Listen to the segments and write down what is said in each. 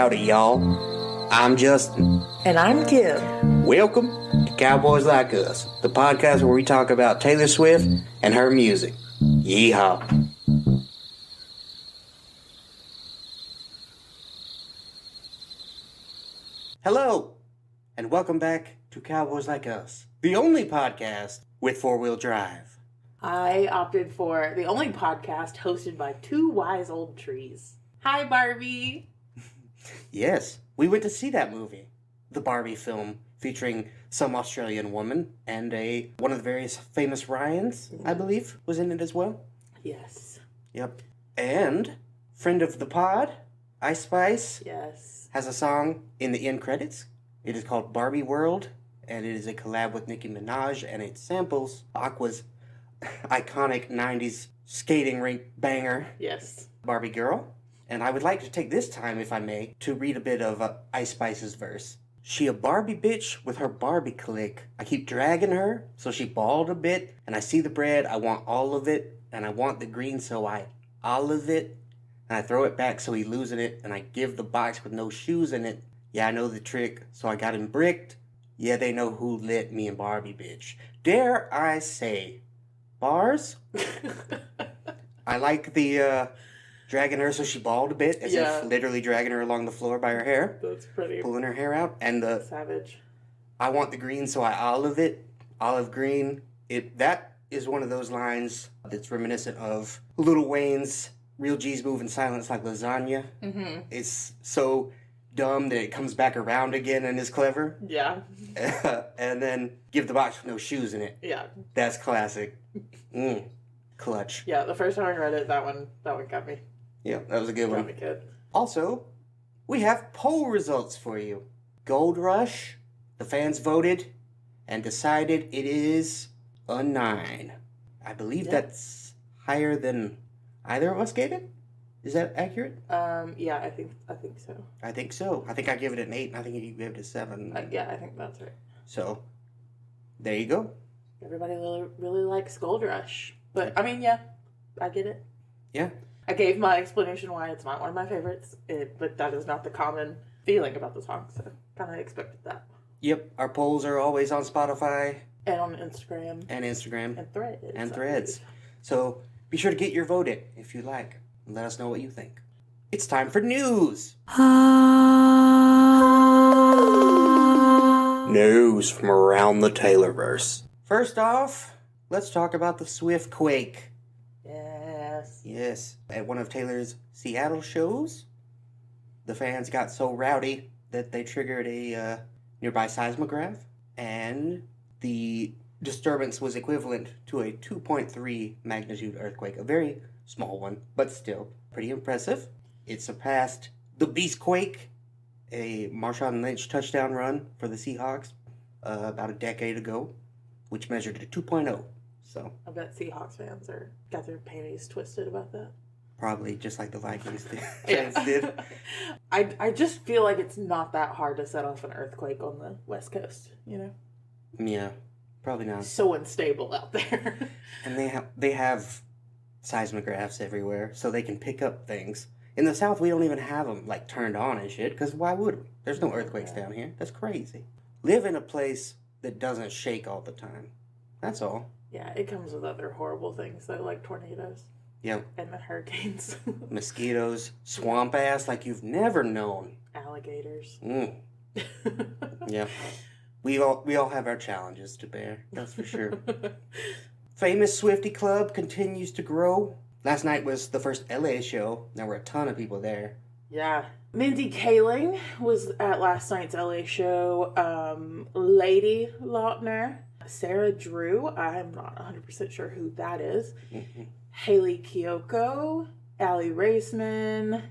Howdy, y'all. I'm Justin. And I'm Kim. Welcome to Cowboys Like Us, the podcast where we talk about Taylor Swift and her music. Yeehaw. Hello, and welcome back to Cowboys Like Us, the only podcast with four-wheel drive. I opted for the only podcast hosted by two wise old trees. Hi, Barbie. Yes, we went to see that movie, the Barbie film, featuring some Australian woman and one of the various famous Ryans, I believe, was in it as well. Yes. Yep. And friend of the pod, Ice Spice, Yes. has a song in the end credits. It is called Barbie World, and it is a collab with Nicki Minaj, and it samples Aqua's iconic 90s skating rink banger, Yes. Barbie Girl. And I would like to take this time, if I may, to read a bit of Ice Spice's verse. She a Barbie bitch with her Barbie click. I keep dragging her, so she bald a bit. And I see the bread, I want all of it. And I want the green, so I olive it. And I throw it back, so he losing it. And I give the box with no shoes in it. Yeah, I know the trick, so I got him bricked. Yeah, they know who lit me and Barbie bitch. Dare I say, bars? I like the dragging her so she bald a bit, as if literally dragging her along the floor by her hair. That's pretty. Pulling her hair out. And the savage. I want the green, so I olive it. Olive green. That is one of those lines that's reminiscent of Lil Wayne's Real G's Move in Silence Like Lasagna. Mm-hmm. It's so dumb that it comes back around again and is clever. Yeah. And then give the box with no shoes in it. Yeah. That's classic. Clutch. Yeah, the first time I read it, that one got me. Yeah, that was a good one. Got me good. Also, we have poll results for you. Gold Rush, the fans voted and decided it is a 9. I believe that's higher than either of us gave it. Is that accurate? Yeah, I think so. I think so. I think I give it an 8, and I think you gave it a 7. Yeah, I think that's right. So, there you go. Everybody really likes Gold Rush. But, I mean, yeah, I get it. Yeah. I gave my explanation why it's not one of my favorites, but that is not the common feeling about the song, so kind of expected that. Yep, our polls are always on Spotify. And on Instagram. And Threads. And Threads. So, be sure to get your vote in, if you like. And let us know what you think. It's time for news! News from around the Taylorverse. First off, let's talk about the Swift Quake. Yes. At one of Taylor's Seattle shows, the fans got so rowdy that they triggered a nearby seismograph, and the disturbance was equivalent to a 2.3 magnitude earthquake. A very small one, but still pretty impressive. It surpassed the Beastquake, a Marshawn Lynch touchdown run for the Seahawks about a decade ago, which measured a 2.0. So I bet Seahawks fans got their panties twisted about that. Probably just like the Vikings did. did. I just feel like it's not that hard to set off an earthquake on the West Coast, you know? Yeah, probably not. So unstable out there. And they have seismographs everywhere, so they can pick up things. In the South, we don't even have them like turned on and shit, because why would we? There's no earthquakes down here. That's crazy. Live in a place that doesn't shake all the time. That's all. Yeah, it comes with other horrible things, though, like tornadoes. Yep. And the hurricanes. Mosquitoes, swamp ass like you've never known. Alligators. Yeah. We all have our challenges to bear, that's for sure. Famous Swiftie Club continues to grow. Last night was the first LA show. There were a ton of people there. Yeah. Mindy Kaling was at last night's LA show. Lady Lautner. Sarah Drew, I'm not 100% sure who that is. Mm-hmm. Haley Kiyoko, Allie Raceman,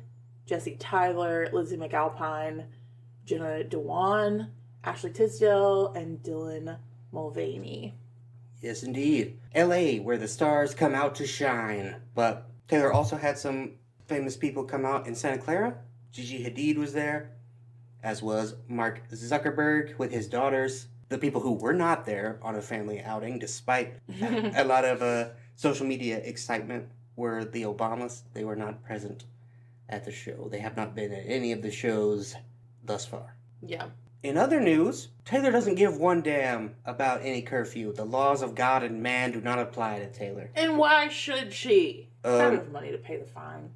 Jesse Tyler, Lizzie McAlpine, Jenna Dewan, Ashley Tisdale, and Dylan Mulvaney. Yes, indeed. LA, where the stars come out to shine. But Taylor also had some famous people come out in Santa Clara. Gigi Hadid was there, as was Mark Zuckerberg with his daughters. The people who were not there on a family outing, despite a lot of social media excitement, were the Obamas. They were not present. at the show. They have not been at any of the shows thus far. Yeah. In other news, Taylor doesn't give one damn about any curfew. The laws of God and man do not apply to Taylor. And why should she? Out of money to pay the fine.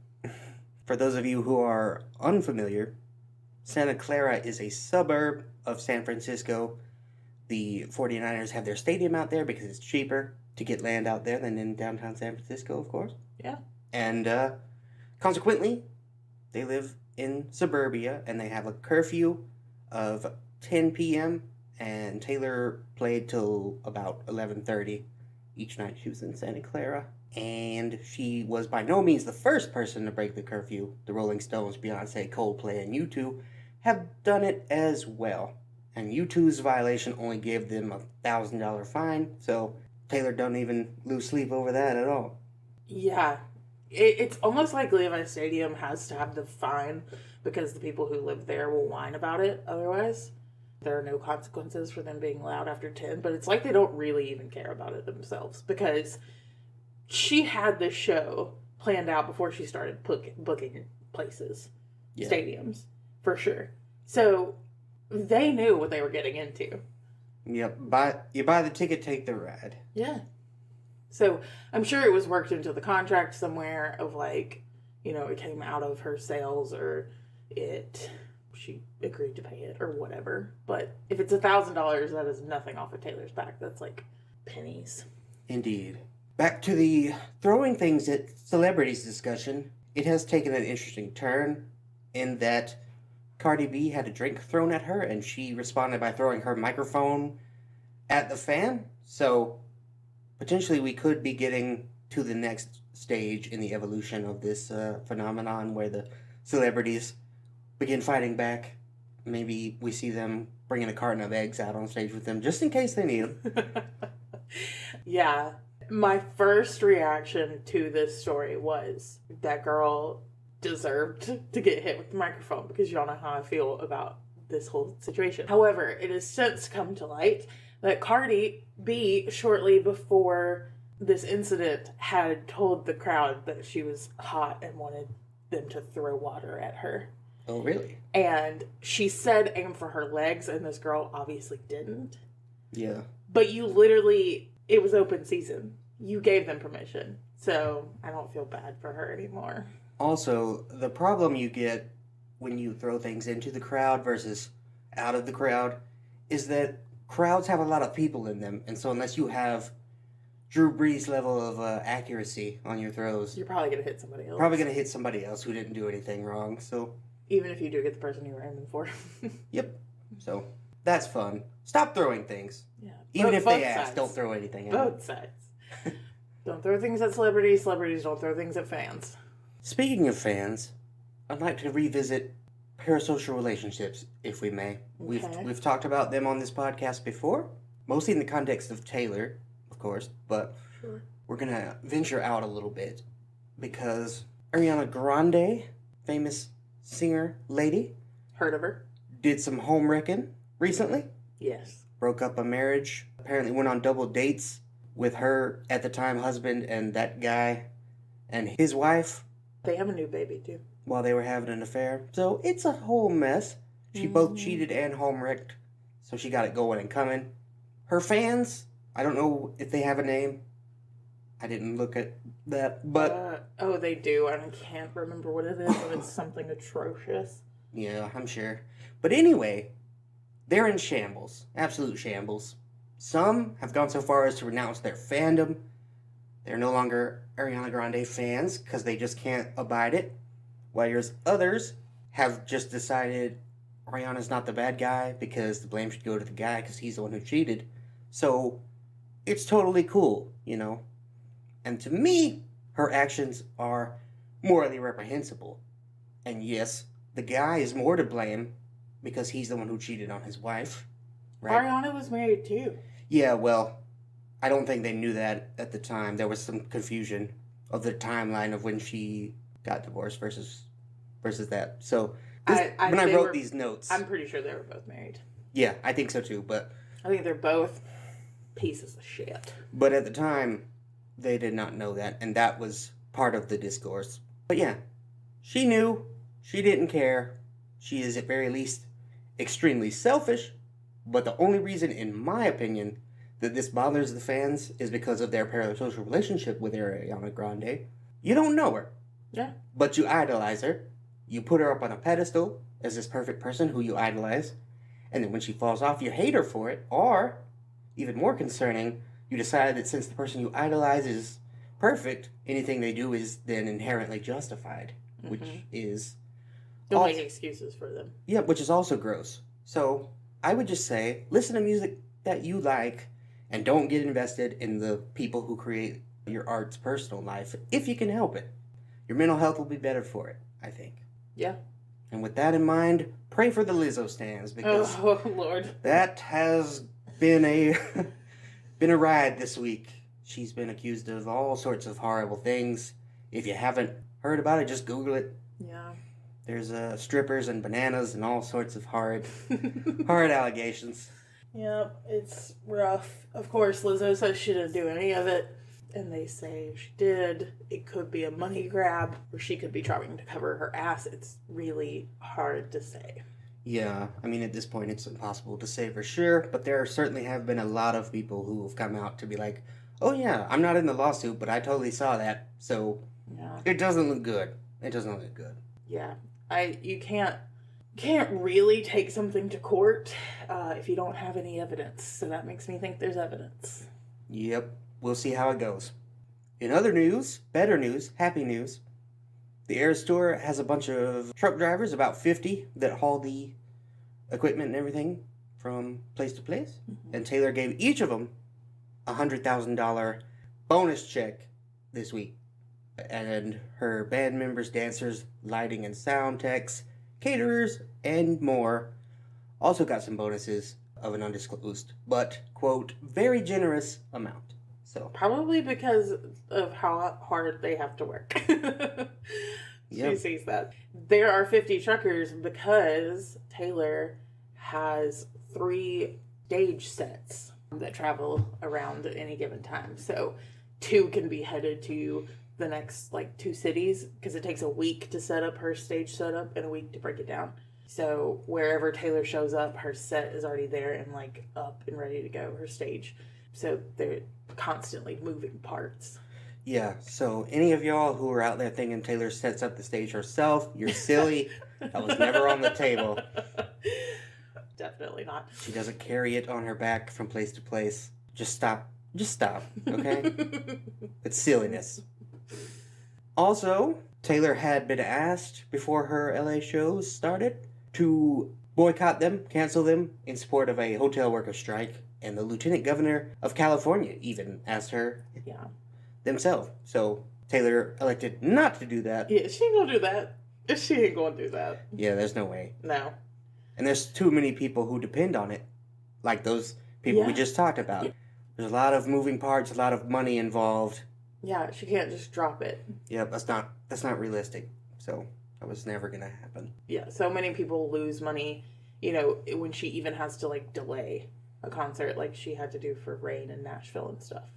For those of you who are unfamiliar, Santa Clara is a suburb of San Francisco. The 49ers have their stadium out there because it's cheaper to get land out there than in downtown San Francisco, of course. Yeah. And consequently, they live in suburbia, and they have a curfew of 10 p.m., and Taylor played till about 11:30 each night she was in Santa Clara. And she was by no means the first person to break the curfew. The Rolling Stones, Beyonce, Coldplay, and U2 have done it as well. And U2's violation only gave them a $1,000 fine, so Taylor don't even lose sleep over that at all. Yeah. It's almost like Levi Stadium has to have the fine because the people who live there will whine about it. Otherwise, there are no consequences for them being loud after 10. But it's like they don't really even care about it themselves because she had this show planned out before she started booking places, stadiums, for sure. So they knew what they were getting into. Yep, you buy the ticket, take the ride. Yeah. So I'm sure it was worked into the contract somewhere of like, you know, it came out of her sales or she agreed to pay it or whatever. But if it's $1,000, that is nothing off of Taylor's back. That's like pennies. Indeed. Back to the throwing things at celebrities discussion. It has taken an interesting turn in that Cardi B had a drink thrown at her and she responded by throwing her microphone at the fan. So potentially we could be getting to the next stage in the evolution of this phenomenon where the celebrities begin fighting back. Maybe we see them bringing a carton of eggs out on stage with them just in case they need them. Yeah. My first reaction to this story was that girl deserved to get hit with the microphone because y'all know how I feel about this whole situation. However, it has since come to light that Cardi B, shortly before this incident, had told the crowd that she was hot and wanted them to throw water at her. Oh, really? And she said aim for her legs, and this girl obviously didn't. Yeah. But you literally, it was open season. You gave them permission. So I don't feel bad for her anymore. Also, the problem you get when you throw things into the crowd versus out of the crowd is that crowds have a lot of people in them. And so unless you have Drew Brees level of accuracy on your throws, you're probably going to hit somebody else. Probably going to hit somebody else who didn't do anything wrong. So even if you do get the person you were aiming for. Yep. So that's fun. Stop throwing things. Yeah. Even if they ask, don't throw anything at them. Both sides. Don't throw things at celebrities. Celebrities don't throw things at fans. Speaking of fans, I'd like to revisit parasocial relationships, if we may. Okay. We've talked about them on this podcast before, mostly in the context of Taylor, of course, but sure. We're going to venture out a little bit because Ariana Grande, famous singer lady, heard of her, did some home wrecking recently. Yes. Broke up a marriage, apparently went on double dates with her, at the time, husband and that guy and his wife. They have a new baby, too. While they were having an affair. So it's a whole mess. She both cheated and home wrecked. So she got it going and coming. Her fans, I don't know if they have a name. I didn't look at that, but... oh, they do. I can't remember what it is, but it's something atrocious. Yeah, I'm sure. But anyway, they're in shambles. Absolute shambles. Some have gone so far as to renounce their fandom. They're no longer Ariana Grande fans because they just can't abide it. Whereas others have just decided Ariana's not the bad guy because the blame should go to the guy because he's the one who cheated. So it's totally cool, you know. And to me, her actions are morally reprehensible. And yes, the guy is more to blame because he's the one who cheated on his wife. Right? Ariana was married too. Yeah, well, I don't think they knew that at the time. There was some confusion of the timeline of when she got divorced versus that. So when I wrote these notes, I'm pretty sure they were both married. Yeah, I think so too. But I think they're both pieces of shit. But at the time, they did not know that, and that was part of the discourse. But yeah, She knew. She didn't care. She is at very least extremely selfish, but the only reason, in my opinion, that this bothers the fans is because of their parasocial relationship with Ariana Grande. You don't know her. Yeah. But you idolize her. You put her up on a pedestal as this perfect person who you idolize. And then when she falls off, you hate her for it. Or, even more concerning, you decide that since the person you idolize is perfect, anything they do is then inherently justified. Which is... Don't make excuses for them. Yeah, which is also gross. So, I would just say, listen to music that you like, and don't get invested in the people who create your art's personal life, if you can help it. Your mental health will be better for it, I think. Yeah. And with that in mind, pray for the Lizzo stans, because Lord, that has been a ride this week. She's been accused of all sorts of horrible things. If you haven't heard about it, just Google it. Yeah. There's strippers and bananas and all sorts of hard allegations. Yep, it's rough. Of course, Lizzo says she didn't do any of it. And they say if she did, it could be a money grab, or she could be trying to cover her ass. It's really hard to say. Yeah, I mean, at this point, it's impossible to say for sure, but there certainly have been a lot of people who have come out to be like, oh yeah, I'm not in the lawsuit, but I totally saw that, so it doesn't look good. It doesn't look good. Yeah, you can't really take something to court if you don't have any evidence, so that makes me think there's evidence. Yep. We'll see how it goes. In other news, better news, happy news, the Eras Tour has a bunch of truck drivers, about 50, that haul the equipment and everything from place to place. Mm-hmm. And Taylor gave each of them a $100,000 bonus check this week. And her band members, dancers, lighting and sound techs, caterers, and more also got some bonuses of an undisclosed, but, quote, very generous amount. So probably because of how hard they have to work. She sees that. There are 50 truckers because Taylor has 3 stage sets that travel around at any given time. So 2 can be headed to the next 2 cities because it takes a week to set up her stage setup and a week to break it down. So wherever Taylor shows up, her set is already there and up and ready to go, her stage. So they're constantly moving parts. Yeah, so any of y'all who are out there thinking Taylor sets up the stage herself, you're silly. That was never on the table. Definitely not. She doesn't carry it on her back from place to place. Just stop. Just stop, okay? It's silliness. Also, Taylor had been asked before her LA shows started to boycott them, cancel them, in support of a hotel worker strike. And the lieutenant governor of California even asked her themselves. So Taylor elected not to do that. Yeah, she ain't gonna do that. She ain't gonna do that. Yeah, there's no way. No. And there's too many people who depend on it. Like those people we just talked about. Yeah. There's a lot of moving parts, a lot of money involved. Yeah, she can't just drop it. Yeah, that's not realistic. So that was never gonna happen. Yeah, so many people lose money, when she even has to delay a concert like she had to do for Rain in Nashville and stuff.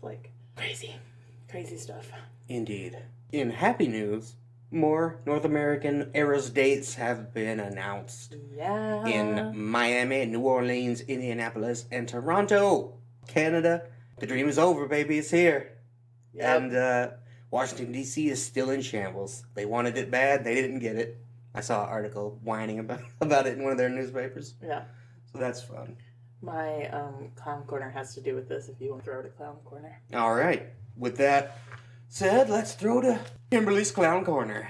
Crazy stuff. Indeed. In happy news, more North American Eras dates have been announced. Yeah. In Miami, New Orleans, Indianapolis, and Toronto, Canada. The dream is over, baby. It's here. Yep. And Washington, D.C. is still in shambles. They wanted it bad. They didn't get it. I saw an article whining about it in one of their newspapers. Yeah. So that's fun. My clown corner has to do with this if you want to throw to clown corner. All right. With that said, let's throw to Kimberly's clown corner.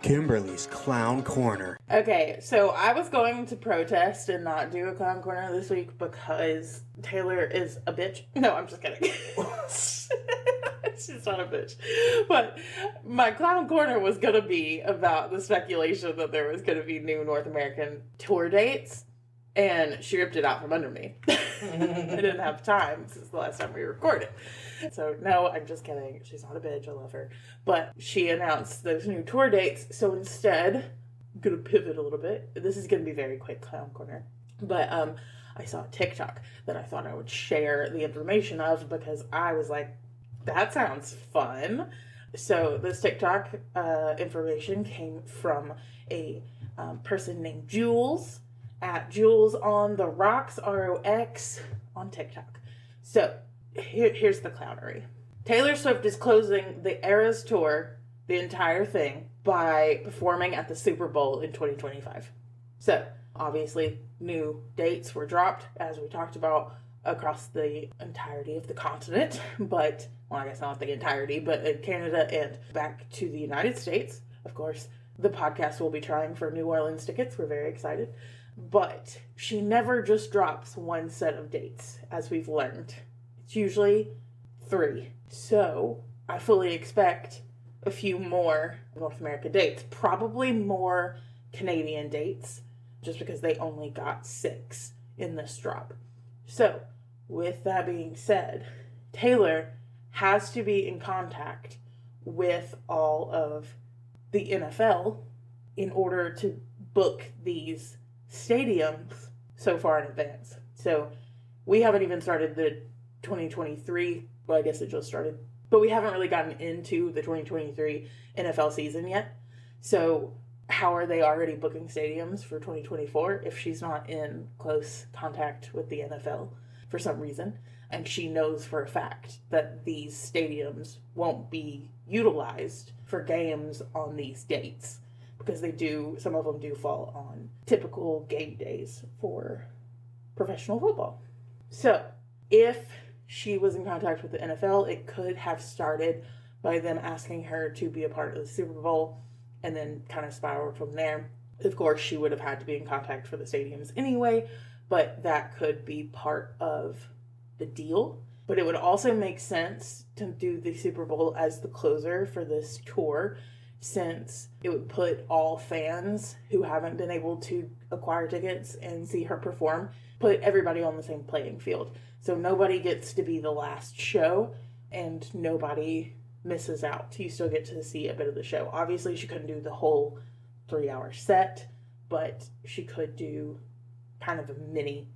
Kimberly's clown corner. Okay, so I was going to protest and not do a clown corner this week because Taylor is a bitch. No, I'm just kidding. She's not a bitch. But my clown corner was going to be about the speculation that there was going to be new North American tour dates. And she ripped it out from under me. I didn't have time since the last time we recorded. So, no, I'm just kidding. She's not a bitch. I love her. But she announced those new tour dates. So instead, I'm going to pivot a little bit. This is going to be very quick, clown corner. But I saw a TikTok that I thought I would share the information of because I was like, That sounds fun. So this TikTok information came from a person named Jules at Jules on the Rocks, ROX, on TikTok. So here's the clownery. Taylor Swift is closing the Eras Tour, the entire thing, by performing at the Super Bowl in 2025. So obviously new dates were dropped, as we talked about, across the entirety of the continent, but, well, I guess not the entirety, but in Canada and back to the United States. Of course, the podcast will be trying for New Orleans tickets. We're very excited. But she never just drops one set of dates, as we've learned. It's usually 3. So I fully expect a few more North America dates, probably more Canadian dates, just because they only got 6 in this drop. So, with that being said, Taylor has to be in contact with all of the NFL in order to book these stadiums so far in advance. So, we haven't even started the 2023, well, I guess it just started, but we haven't really gotten into the 2023 NFL season yet. So, how are they already booking stadiums for 2024 if she's not in close contact with the NFL for some reason? And she knows for a fact that these stadiums won't be utilized for games on these dates, because some of them do fall on typical game days for professional football. So if she was in contact with the NFL, it could have started by them asking her to be a part of the Super Bowl, and then kind of spiraled from there. Of course, she would have had to be in contact for the stadiums anyway, but that could be part of the deal. But it would also make sense to do the Super Bowl as the closer for this tour, since it would put all fans who haven't been able to acquire tickets and see her perform, put everybody on the same playing field. So nobody gets to be the last show, and nobody misses out. You still get to see a bit of the show. Obviously, she couldn't do the whole 3-hour set, but she could do kind of a mini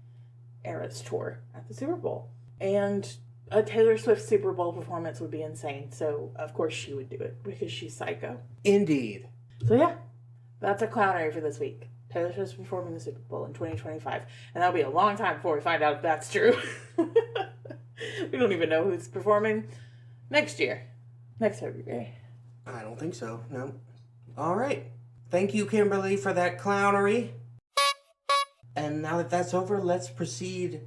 Eras tour at the Super Bowl. And a Taylor Swift Super Bowl performance would be insane. So, of course, she would do it because she's psycho. Indeed. So, yeah, that's a clownery for this week. Taylor Swift's performing the Super Bowl in 2025. And that'll be a long time before we find out if that's true. We don't even know who's performing next year. Next February. I don't think so, no. All right. Thank you, Kimberly, for that clownery. And now that that's over, let's proceed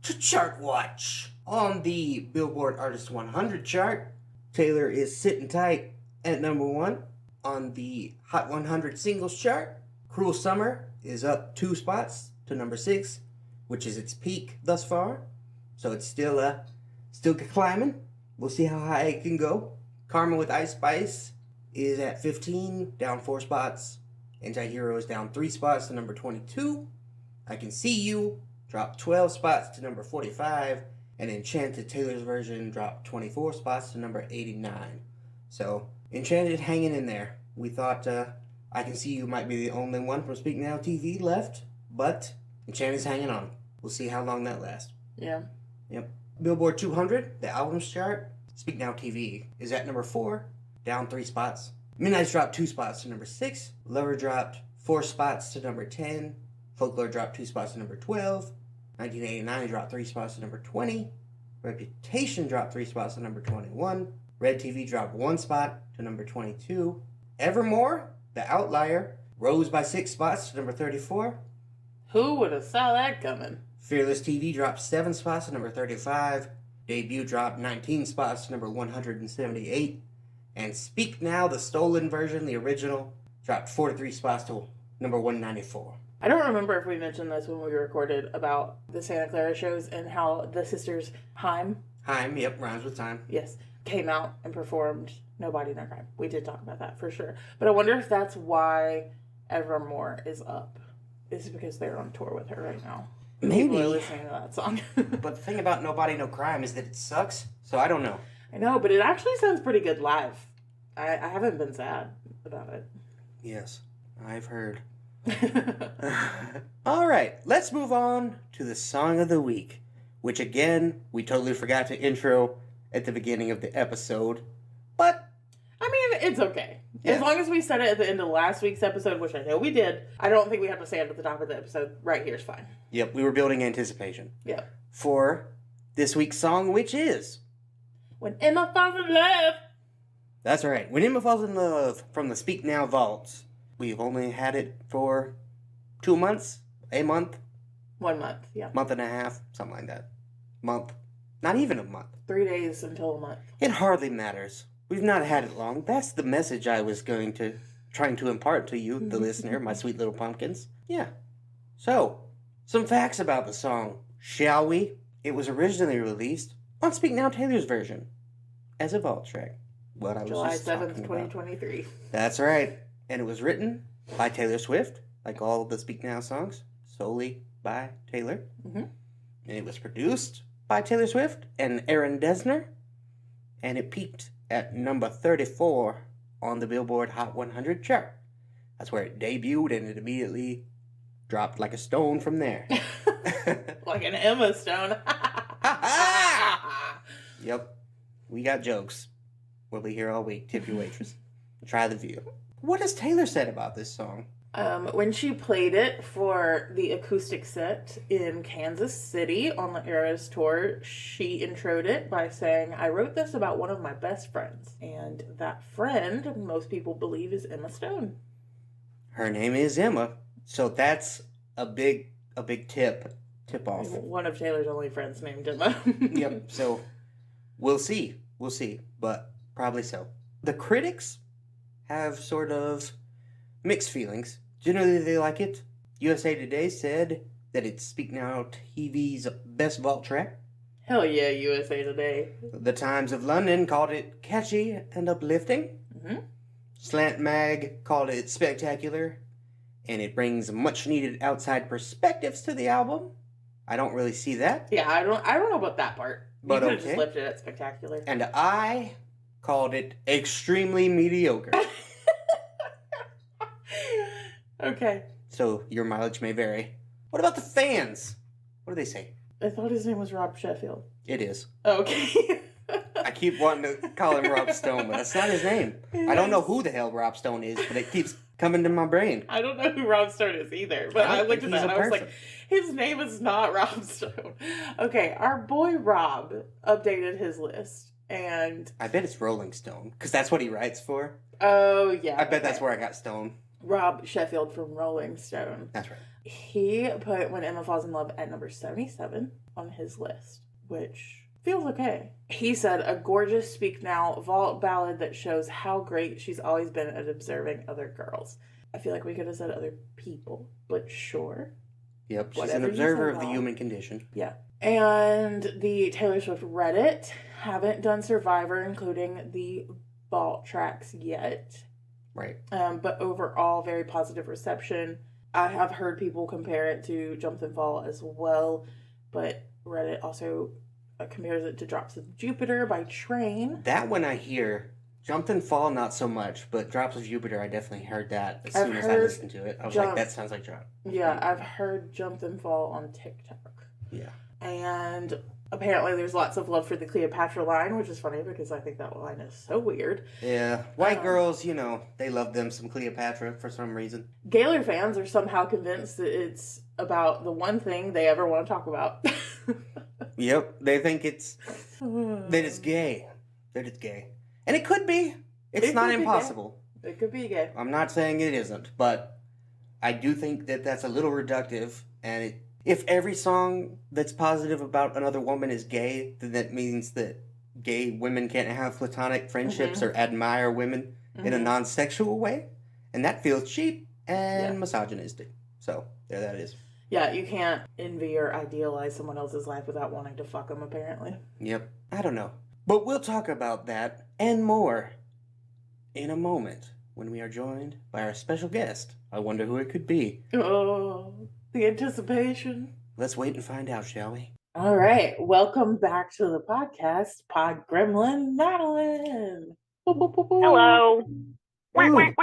to Chart Watch. On the Billboard Artist 100 chart, Taylor is sitting tight at number 1. On the Hot 100 Singles chart, Cruel Summer is up 2 spots to number 6, which is its peak thus far. So it's still climbing. We'll see how high it can go. Karma with Ice Spice is at 15, down 4 spots. Anti-Hero is down 3 spots to number 22. I Can See You dropped 12 spots to number 45. And Enchanted, Taylor's version, dropped 24 spots to number 89. So, Enchanted hanging in there. We thought I Can See You might be the only one from Speak Now TV left, but Enchanted's hanging on. We'll see how long that lasts. Yeah. Yep. Billboard 200, the albums chart, Speak Now TV is at number 4, down 3 spots. Midnight's dropped 2 spots to number 6. Lover dropped 4 spots to number 10. Folklore dropped 2 spots to number 12. 1989 dropped 3 spots to number 20. Reputation dropped 3 spots to number 21. Red TV dropped 1 spot to number 22. Evermore, the outlier, rose by 6 spots to number 34. Who would have saw that coming? Fearless TV dropped 7 spots to number 35. Debut dropped 19 spots to number 178. And Speak Now, the stolen version, the original, dropped 43 spots to number 194. I don't remember if we mentioned this when we recorded about the Santa Clara shows and how the sisters Haim, yep, rhymes with time. Yes, came out and performed No Body, No Crime. We did talk about that for sure. But I wonder if that's why Evermore is up. Is because they're on tour with her right now. Maybe. People are listening to that song. But the thing about No Body, No Crime is that it sucks, so I don't know. I know, but it actually sounds pretty good live. I haven't been sad about it. Yes, I've heard. All right, let's move on to the song of the week, which again, we totally forgot to intro at the beginning of the episode. But I mean, it's okay. Yeah. As long as we said it at the end of last week's episode, which I know we did, I don't think we have to say it at the top of the episode. Right here is fine. Yep, we were building anticipation. Yep. For this week's song, which is... When Emma Falls in Love. That's right. When Emma Falls in Love from the Speak Now vaults. We've only had it for 2 months, a month. 1 month, yeah. Month and a half, something like that. Month. Not even a month. 3 days until a month. It hardly matters. We've not had it long. That's the message I was trying to impart to you, the listener, my sweet little pumpkins. Yeah. So, some facts about the song, shall we? It was originally released on Speak Now Taylor's version as a vault track. What I was July just 7th, talking 2023. about. That's right. And it was written by Taylor Swift, like all of the Speak Now songs, solely by Taylor. Mm-hmm. And it was produced by Taylor Swift and Aaron Dessner. And it peaked at number 34 on the Billboard Hot 100 chart. That's where it debuted, and it immediately dropped like a stone from there. Like an Emma Stone. Yep. We got jokes. We'll be here all week. Tip your waitress. Try the view. What has Taylor said about this song? When she played it for the acoustic set in Kansas City on the Eras tour, she introed it by saying, "I wrote this about one of my best friends." And that friend, most people believe, is Emma Stone. Her name is Emma. So that's a big tip off. One of Taylor's only friends named Emma. Yep. So we'll see. But probably so. The critics have sort of mixed feelings. Generally, they like it. USA Today said that it's Speak Now TV's best vault track. Hell yeah, USA Today. The Times of London called it catchy and uplifting. Mm-hmm. Slant Mag called it spectacular, and it brings much-needed outside perspectives to the album. I don't really see that. Yeah, I don't know about that part. But you could okay. have just left it at spectacular. And I called it extremely mediocre. Okay. So your mileage may vary. What about the fans? What do they say? I thought his name was Rob Sheffield. It is. Okay. I keep wanting to call him Rob Stone, but that's not his name. I don't know who the hell Rob Stone is, but it keeps coming to my brain. I don't know who Rob Stone is either, but I looked at that and I was like, his name is not Rob Stone. Okay, our boy Rob updated his list, and... I bet it's Rolling Stone, because that's what he writes for. Oh, yeah. I bet that's where I got Stone. Rob Sheffield from Rolling Stone. That's right. He put When Emma Falls in Love at number 77 on his list, which feels okay. He said, "A gorgeous Speak Now vault ballad that shows how great she's always been at observing other girls." I feel like we could have said other people, but sure. Yep, she's Whatever an observer you of say, the human condition. Yeah. And the Taylor Swift Reddit haven't done Survivor, including the vault tracks yet. Right. But overall, very positive reception. I have heard people compare it to Jump and Fall as well, but Reddit also compares it to Drops of Jupiter by Train. That one I hear. Jump and Fall, not so much, but Drops of Jupiter, I definitely heard that as soon as I listened to it. I was like, that sounds like Drop. Yeah, I've heard Jump and Fall on TikTok. Yeah. And apparently there's lots of love for the Cleopatra line, which is funny because I think that line is so weird. Yeah. White girls, they love them some Cleopatra for some reason. Gaylor fans are somehow convinced that it's about the one thing they ever want to talk about. Yep. They think that it's gay. That it's gay. And it could be. It's not impossible. It could be gay. I'm not saying it isn't, but I do think that that's a little reductive, and if every song that's positive about another woman is gay, then that means that gay women can't have platonic friendships or admire women in a non-sexual way. And that feels cheap and misogynistic. So, there that is. Yeah, you can't envy or idealize someone else's life without wanting to fuck them, apparently. Yep. I don't know. But we'll talk about that and more in a moment when we are joined by our special guest. I wonder who it could be. Oh, the anticipation. Let's wait and find out, shall we? All right. Welcome back to the podcast, Pod Gremlin, Madeline. Hello. Ooh,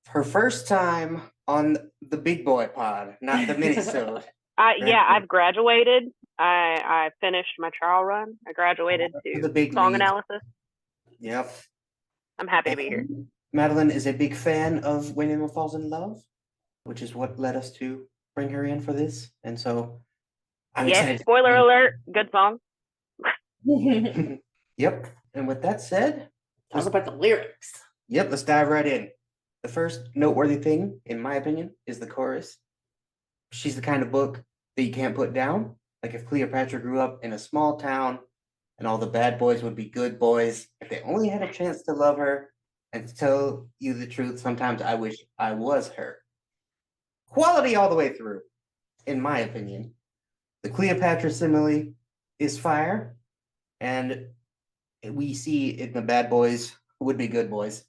her first time on the big boy pod, not the mini-sode. Yeah, I've graduated. I finished my trial run. I graduated The to big song leagues. analysis. Yep. I'm happy to be here. Madeline is a big fan of When Emma Falls in Love, which is what led us to bring her in for this. And so I'm Yes, excited. spoiler alert, good song. Yep. And with that said, Talk about the lyrics. Yep, let's dive right in. The first noteworthy thing, in my opinion, is the chorus. She's the kind of book that you can't put down. Like if Cleopatra grew up in a small town and all the bad boys would be good boys, if they only had a chance to love her and to tell you the truth, sometimes I wish I was her. Quality all the way through, in my opinion. The Cleopatra simile is fire, and we see in the bad boys, would be good boys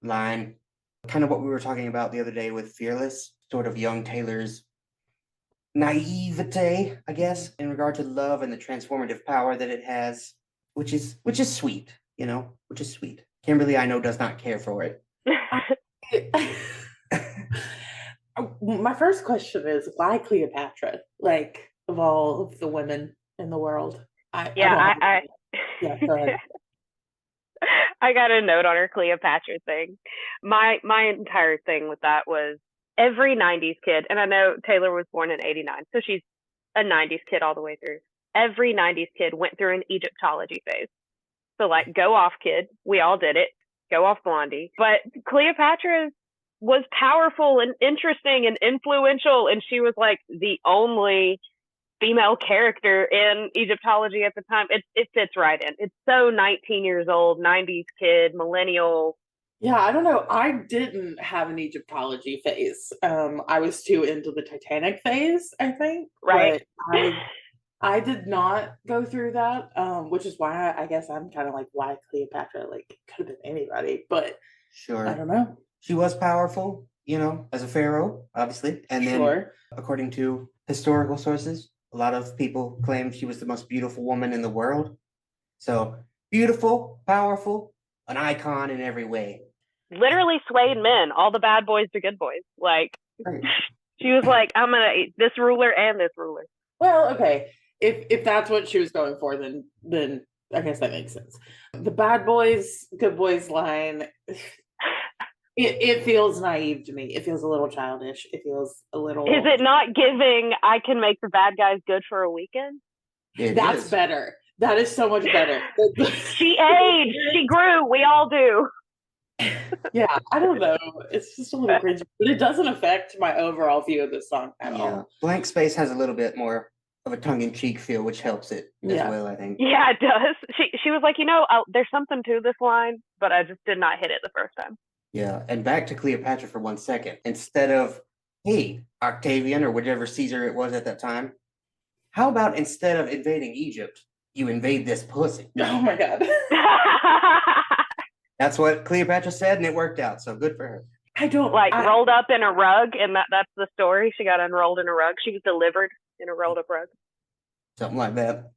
line, kind of what we were talking about the other day with Fearless, sort of young Taylor's naivete, I guess, in regard to love and the transformative power that it has, which is sweet, which is sweet. Kimberly, I know, does not care for it. My first question is, why Cleopatra? Like, of all of the women in the world. Yeah, go ahead. I got a note on her Cleopatra thing. My entire thing with that was every 90s kid, and I know Taylor was born in 89, so she's a 90s kid all the way through. Every 90s kid went through an Egyptology phase. So, like, go off, kid. We all did it. Go off, Blondie. But Cleopatra was powerful and interesting and influential, and she was, like, the only female character in Egyptology at the time. It fits right in. It's so 19 years old, 90s kid, millennial. Yeah, I don't know. I didn't have an Egyptology phase. I was too into the Titanic phase, I think. Right. But I did not go through that, which is why I guess I'm kind of like, why Cleopatra? Like, it could have been anybody, but sure. I don't know. She was powerful, as a pharaoh, obviously. And then, according to historical sources, a lot of people claim she was the most beautiful woman in the world. So, beautiful, powerful, an icon in every way. Literally swayed men, all the bad boys to good boys. Like, right. She was like, I'm going to eat this ruler and this ruler. Well, okay. If that's what she was going for, then I guess that makes sense. The bad boys, good boys line, it feels naive to me. It feels a little childish. It feels a little... Is it not giving, I can make the bad guys good for a weekend? That's better. That is so much better. She aged. She grew. We all do. Yeah, I don't know. It's just a little cringy, but it doesn't affect my overall view of this song at all. Blank Space has a little bit more of a tongue-in-cheek feel, which helps it as well, I think. Yeah, it does. She was like, there's something to this line, but I just did not hit it the first time. Yeah, and back to Cleopatra for 1 second. Instead of, hey, Octavian or whichever Caesar it was at that time, how about instead of invading Egypt, you invade this pussy? Oh my God. That's what Cleopatra said, and it worked out, so good for her. I don't... rolled up in a rug, and that's the story. She got unrolled in a rug. She was delivered in a rolled up rug. Something like that.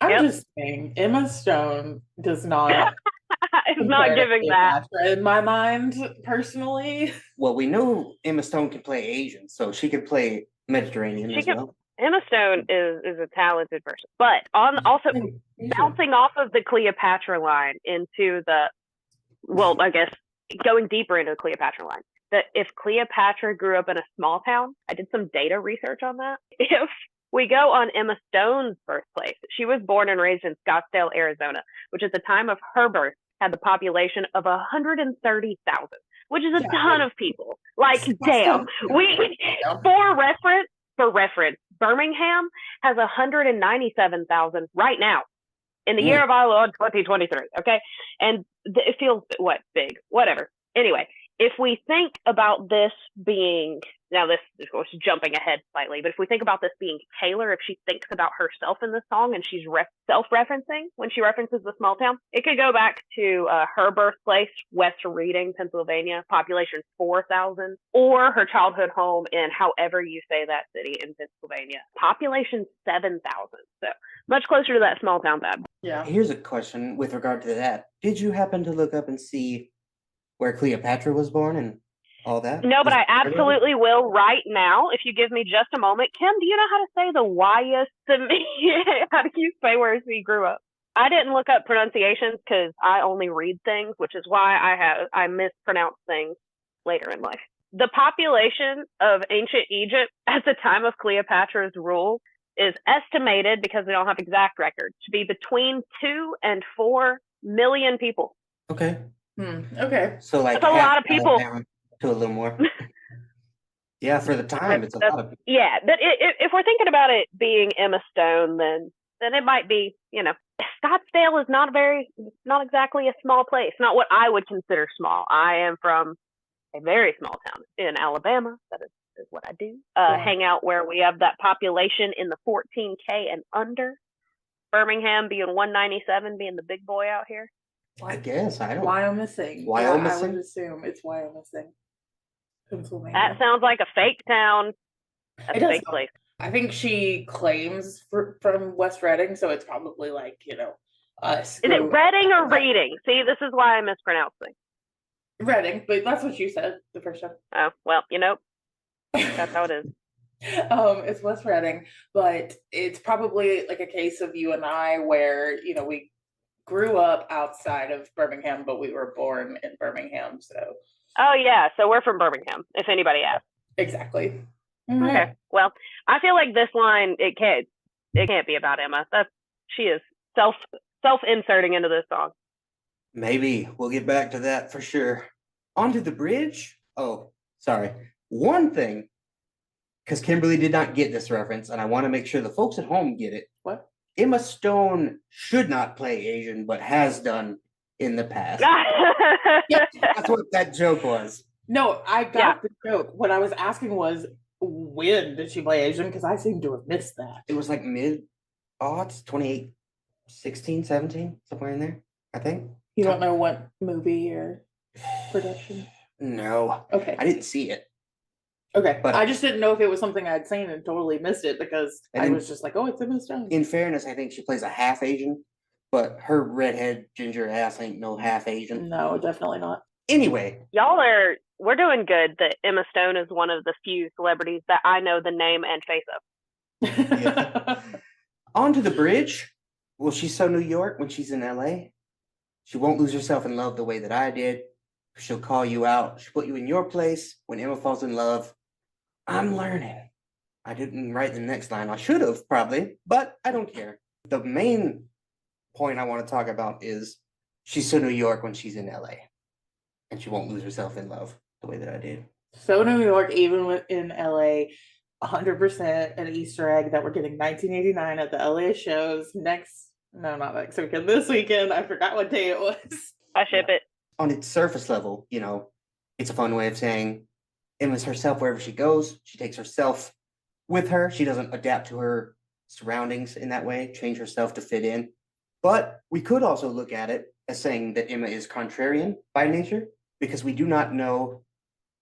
I'm just saying, Emma Stone does not... It's not giving that. In my mind, personally. Well, we know Emma Stone can play Asian, so she could play Mediterranean as well. Emma Stone is a talented person. But bouncing off of the Cleopatra line into the... Well, I guess going deeper into the Cleopatra line, that if Cleopatra grew up in a small town, I did some data research on that. If we go on Emma Stone's birthplace, she was born and raised in Scottsdale, Arizona, which at the time of her birth had the population of 130,000, which is a ton of people. Like, damn. For reference, Birmingham has 197,000 right now. In the year of our Lord 2023, okay? And it feels, big? Whatever. Anyway, if we think about this being, now this is of course jumping ahead slightly, but if we think about this being Taylor, if she thinks about herself in the song and she's self-referencing when she references the small town, it could go back to her birthplace, West Reading, Pennsylvania, population 4,000, or her childhood home in however you say that city in Pennsylvania, population 7,000. So much closer to that small town vibe. Yeah. Here's a question with regard to that. Did you happen to look up and see where Cleopatra was born? And all that? No, but Is I it- absolutely will right now if you give me just a moment. Kim, do you know how to say the Wyoming? How do you say where he grew up? I didn't look up pronunciations because I only read things, which is why I mispronounce things later in life. The population of ancient Egypt at the time of Cleopatra's rule is estimated, because we don't have exact records, to be between 2 and 4 million people. Okay. Okay. So like That's a lot of people. Alabama to a little more. Yeah, for the time, it's a lot of people. Yeah, but if we're thinking about it being Emma Stone, then it might be, Scottsdale is not exactly a small place. Not what I would consider small. I am from a very small town in Alabama. That is what I do. Hang out where we have that population in the 14K and under. Birmingham being 197, being the big boy out here. I guess I don't. Wyoming. Wyoming? Yeah, I would assume it's Wyoming, Pennsylvania. That sounds like a fake town. A fake place. I think she claims from West Reading, so it's probably like, us. Is it Reading or Reading? See, this is why I mispronounce things. Reading, but that's what you said the first time. Oh, well, that's how it is. It's West Reading, but it's probably like a case of you and I where, we grew up outside of Birmingham, but we were born in Birmingham, so. Oh, yeah, so we're from Birmingham, if anybody asks. Exactly. Mm-hmm. Okay, well, I feel like this line, it can't be about Emma. She is self-inserting into this song. Maybe we'll get back to that for sure. Onto the bridge. Oh, sorry. One thing, because Kimberly did not get this reference, and I want to make sure the folks at home get it. What? Emma Stone should not play Asian, but has done in the past. Yeah, that's what that joke was. No, I got the joke. What I was asking was, when did she play Asian? Because I seem to have missed that. It was like mid-aughts, 2016, 17, somewhere in there, I think. You don't know what movie or production? No. Okay. I didn't see it. Okay. But I just didn't know if it was something I'd seen and totally missed it because I was just like, oh, it's Emma Stone. In fairness, I think she plays a half Asian, but her redhead ginger ass ain't no half Asian. No, definitely not. Anyway. We're doing good that Emma Stone is one of the few celebrities that I know the name and face of. Yeah. Onto the bridge. Well, she's so New York when she's in LA. She won't lose herself in love the way that I did. She'll call you out. She'll put you in your place when Emma falls in love. I'm learning. I didn't write the next line. I should have, probably, but I don't care. The main point I want to talk about is she's so New York when she's in LA. And she won't lose herself in love the way that I did. So New York, even in LA, 100% an Easter egg that we're getting 1989 at the LA shows not next weekend, this weekend. I forgot what day it was. I ship it. On its surface level, it's a fun way of saying Emma's herself wherever she goes. She takes herself with her. She doesn't adapt to her surroundings in that way, change herself to fit in. But we could also look at it as saying that Emma is contrarian by nature, because we do not know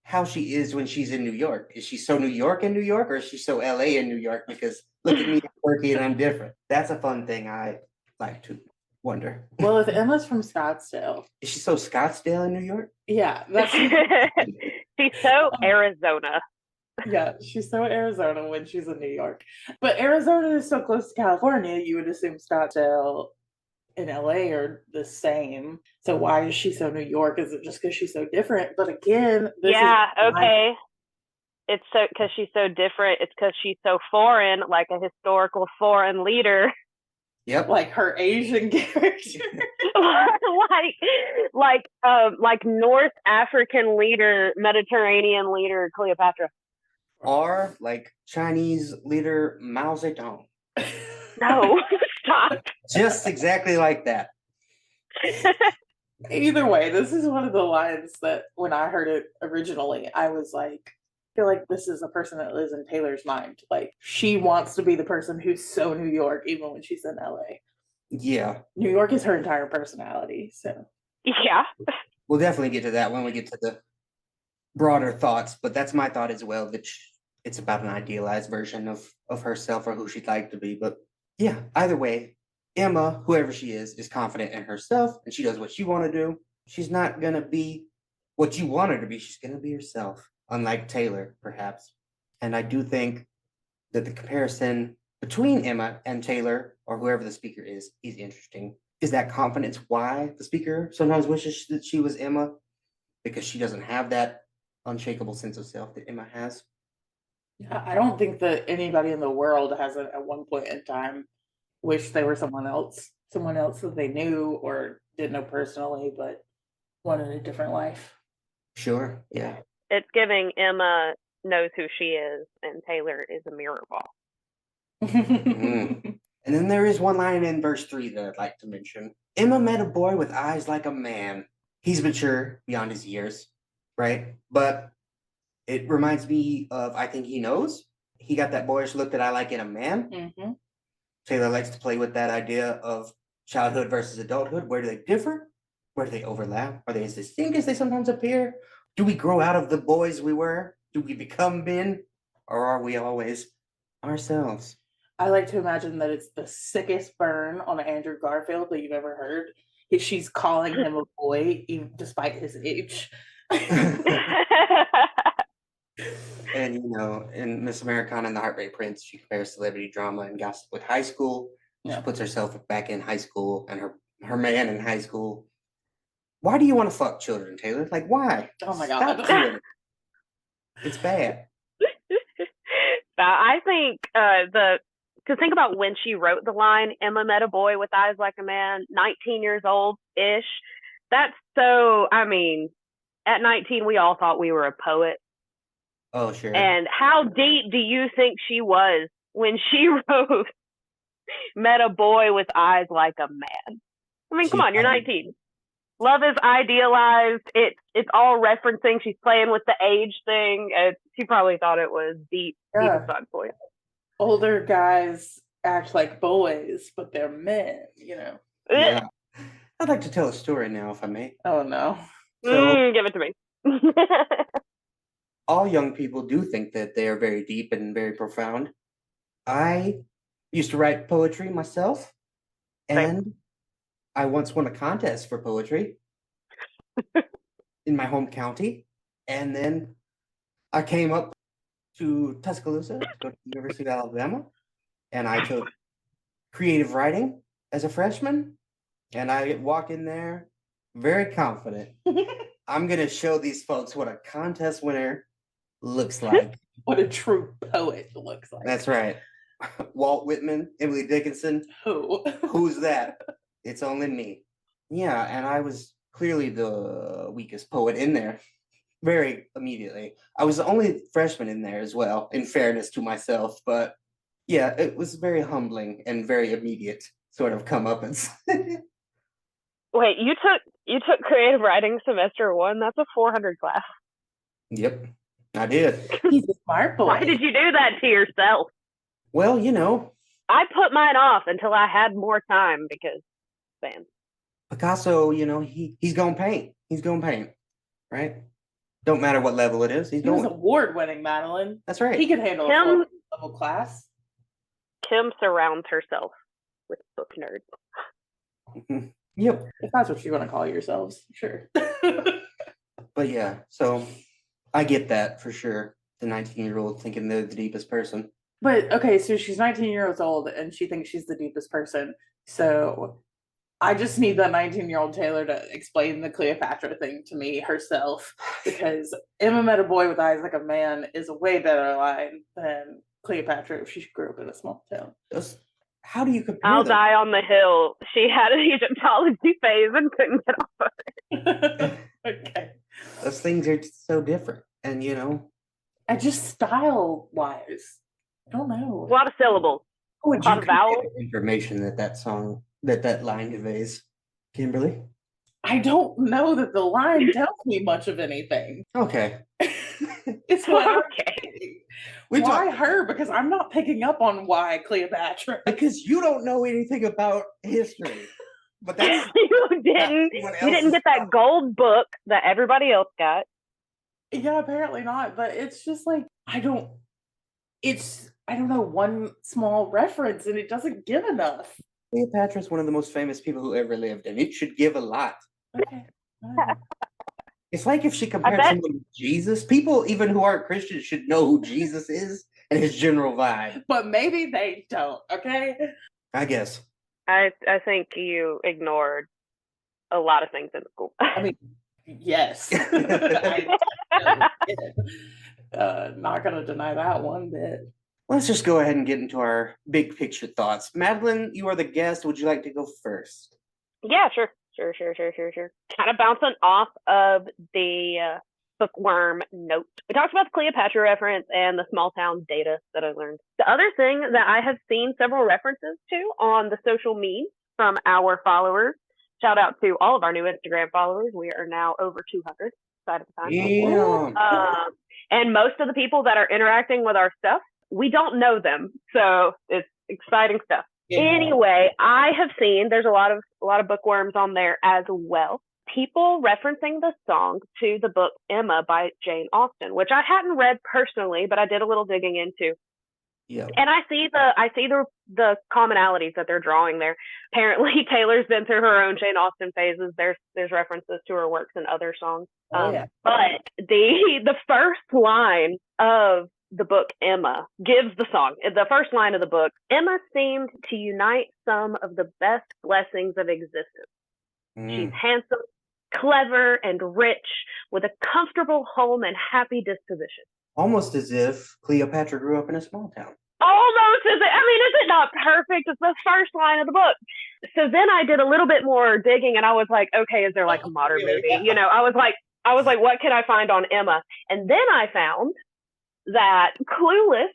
how she is when she's in New York. Is she so New York in New York, or is she so LA in New York? Because look at me, I'm quirky and I'm different. That's a fun thing I like to wonder. Well, if Emma's from Scottsdale. Is she so Scottsdale in New York? Yeah. She's so Arizona. Yeah, she's so Arizona when she's in New York. But Arizona is so close to California, you would assume Scottsdale and LA are the same. So why is she so New York? Is it just because she's so different? But again, okay. It's so because she's so different. It's because she's so foreign, like a historical foreign leader. Yep. Like her Asian character. like North African leader, Mediterranean leader Cleopatra. Or like Chinese leader Mao Zedong. No, stop. Just exactly like that. Either way, this is one of the lines that when I heard it originally, I was like, I feel like this is a person that lives in Taylor's mind. Like, she wants to be the person who's so New York, even when she's in LA. Yeah. New York is her entire personality, so. Yeah. We'll definitely get to that when we get to the broader thoughts, but that's my thought as well, that it's about an idealized version of herself or who she'd like to be. But yeah, either way, Emma, whoever she is confident in herself, and she does what she want to do. She's not going to be what you want her to be. She's going to be herself, unlike Taylor, perhaps. And I do think that the comparison between Emma and Taylor, or whoever the speaker is interesting. Is that confidence why the speaker sometimes wishes that she was Emma? Because she doesn't have that unshakable sense of self that Emma has. Yeah, I don't think that anybody in the world hasn't at one point in time wished they were someone else that they knew or didn't know personally, but wanted a different life. Sure, yeah. It's giving Emma knows who she is, and Taylor is a mirror ball. And then there is one line in verse 3 that I'd like to mention. Emma met a boy with eyes like a man. He's mature beyond his years, right? But it reminds me of I Think He Knows. He got that boyish look that I like in a man. Mm-hmm. Taylor likes to play with that idea of childhood versus adulthood. Where do they differ? Where do they overlap? Are they as distinct as they sometimes appear? Do we grow out of the boys we were? Do we become men? Or are we always ourselves? I like to imagine that it's the sickest burn on Andrew Garfield that you've ever heard. She's calling him a boy, even despite his age. And, you know, in Miss Americana and the Heartbreak Prince, she compares celebrity drama and gossip with high school. Yeah. She puts herself back in high school and her man in high school. Why do you want to fuck children, Taylor? Like, why? Oh, my God. It's bad. I think to think about when she wrote the line, Emma met a boy with eyes like a man, 19 years old-ish. That's so, I mean, at 19, we all thought we were a poet. Oh, sure. And how deep do you think she was when she wrote, met a boy with eyes like a man? I mean, come on, you're 19. Love is idealized. It's all referencing. She's playing with the age thing. She probably thought it was deep inside boy. Older guys act like boys, but they're men, you know. Yeah. I'd like to tell a story now, if I may. Oh, no. So, give it to me. All young people do think that they are very deep and very profound. I used to write poetry myself, and I once won a contest for poetry in my home county, and then I came up to Tuscaloosa to go to the University of Alabama, and I took creative writing as a freshman, and I walked in there very confident. I'm going to show these folks what a contest winner looks like. What a true poet looks like. That's right. Walt Whitman, Emily Dickinson. Who's that? It's only me. Yeah, and I was clearly the weakest poet in there. Very immediately. I was the only freshman in there as well, in fairness to myself. But yeah, it was very humbling and very immediate sort of comeuppance. Wait, you took creative writing semester 1? That's a 400 class. Yep, I did. He's a smart boy. Why did you do that to yourself? Well, you know. I put mine off until I had more time because, man. Picasso, you know, he's going to paint. He's going to paint, right? Don't matter what level it is. He was award-winning, Madeline. That's right. He could handle a 400 level class. Kim surrounds herself with book nerds. Yep. If that's what you want to call yourselves, sure. But yeah, so I get that for sure. The 19-year-old thinking they're the deepest person. But okay, so she's 19 years old and she thinks she's the deepest person. So I just need that 19-year-old Taylor to explain the Cleopatra thing to me herself, because Emma met a boy with eyes like a man is a way better line than Cleopatra if she grew up in a small town. How do you compare I'll them? die on the hill. She had an Egyptology phase and couldn't get off of it. Okay. Those things are so different. And, you know. And just style-wise. I don't know. A lot of syllables. How would a lot you of vowels. Information that line conveys, Kimberly? I don't know that the line tells me much of anything. Okay. It's what okay. Why her? Because I'm not picking up on why Cleopatra. Because you don't know anything about history. But that's you didn't get that gold book that everybody else got. Yeah, apparently not. But it's just like I don't know, one small reference and it doesn't give enough. Cleopatra is one of the most famous people who ever lived, and it should give a lot. Okay. It's like if she I compared bet. someone to Jesus. People, even who aren't Christians, should know who Jesus is and his general vibe. But maybe they don't, okay? I guess. I think you ignored a lot of things in school. I mean, yes. I definitely did. Not going to deny that one bit. Let's just go ahead and get into our big picture thoughts. Madeline, you are the guest. Would you like to go first? Yeah, sure. Kind of bouncing off of the bookworm note. We talked about the Cleopatra reference and the small town data that I learned. The other thing that I have seen several references to on the social memes from our followers, shout out to all of our new Instagram followers. We are now over 200 side of the time. Damn. And most of the people that are interacting with our stuff, we don't know them. So it's exciting stuff. Yeah. Anyway, I have seen there's a lot of bookworms on there as well. People referencing the song to the book Emma by Jane Austen, which I hadn't read personally, but I did a little digging into. Yeah. And I see the commonalities that they're drawing there. Apparently, Taylor's been through her own Jane Austen phases. There's references to her works in other songs. Yeah. But the first line of the book Emma gives the song. The first line of the book, Emma seemed to unite some of the best blessings of existence. She's handsome, clever, and rich, with a comfortable home and happy disposition. Almost as if Cleopatra grew up in a small town. Almost as if, is it not perfect? It's the first line of the book. So then I did a little bit more digging, and I was like, okay, is there like a modern movie? Yeah. I was like, what can I find on Emma? And then I found that Clueless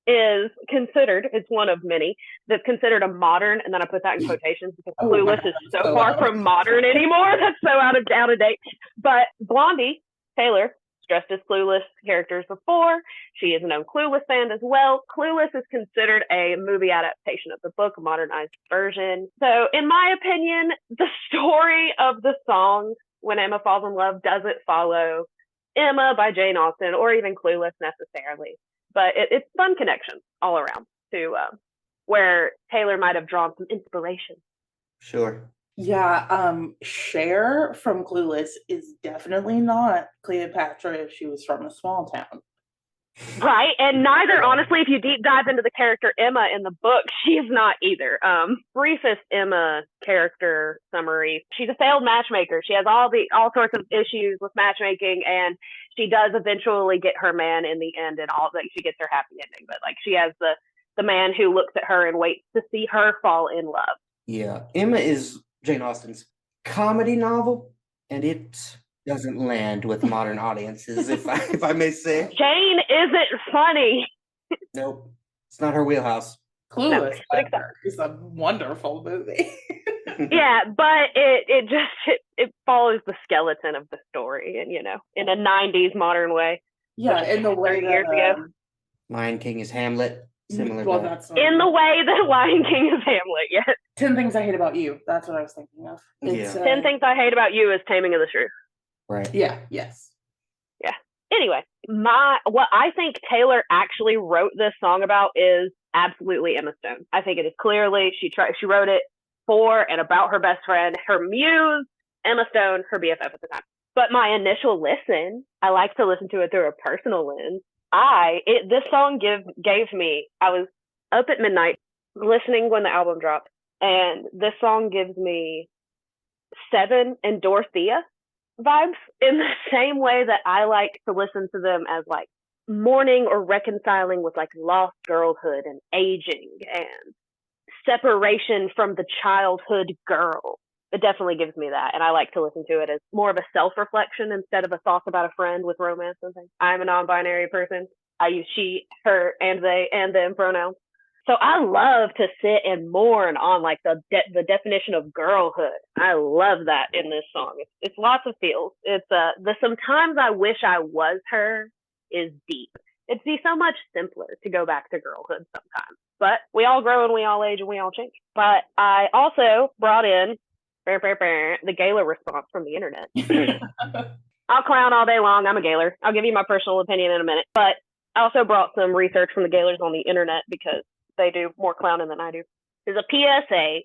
is considered, it's one of many, that's considered a modern, and then I put that in quotations because Clueless is so far from modern anymore. That's so out of date. But Blondie, Taylor, dressed as Clueless characters before. She is a known Clueless fan as well. Clueless is considered a movie adaptation of the book, a modernized version. So in my opinion, the story of the song, When Emma Falls in Love, doesn't follow Emma by Jane Austen or even Clueless necessarily. But it's fun connections all around to where Taylor might have drawn some inspiration. Sure. Yeah, Cher from Clueless is definitely not Cleopatra if she was from a small town. Right, and neither, honestly, if you deep dive into the character Emma in the book, she's not either. Briefest Emma character summary, she's a failed matchmaker. She has all sorts of issues with matchmaking, and she does eventually get her man in the end, and she gets her happy ending. But she has the man who looks at her and waits to see her fall in love. Yeah, Emma is Jane Austen's comedy novel, and it doesn't land with modern audiences, if I may say. Jane isn't funny. Nope, it's not her wheelhouse. Clueless is a wonderful movie. Yeah, but it follows the skeleton of the story, and in a '90s modern way. Yeah, in the way 30 years ago. Lion King is Hamlet. Similar. Well, that's in the way that Lion King is Hamlet. Yes. 10 Things I Hate About You. That's what I was thinking of. It's, 10 Things I Hate About You is Taming of the Shrew. Right. Yeah. Yes. Yeah. Anyway, what I think Taylor actually wrote this song about is absolutely Emma Stone. I think it is clearly she wrote it for and about her best friend, her muse, Emma Stone, her BFF at the time. But my initial listen, I like to listen to it through a personal lens. This song gave me, I was up at midnight listening when the album dropped, and this song gives me Seven and Dorothea vibes in the same way that I like to listen to them as mourning or reconciling with lost girlhood and aging and separation from the childhood girl. It definitely gives me that, and I like to listen to it as more of a self-reflection instead of a thought about a friend with romance and things. I'm a non-binary person. I use she, her, and they, and them pronouns. So I love to sit and mourn on the definition of girlhood. I love that in this song. It's lots of feels. It's the sometimes I wish I was her is deep. It'd be so much simpler to go back to girlhood sometimes. But we all grow and we all age and we all change. But I also brought in the Gaylor response from the internet. I'll clown all day long. I'm a Gaylor. I'll give you my personal opinion in a minute. But I also brought some research from the Gaylors on the internet because they do more clowning than I do. There's a PSA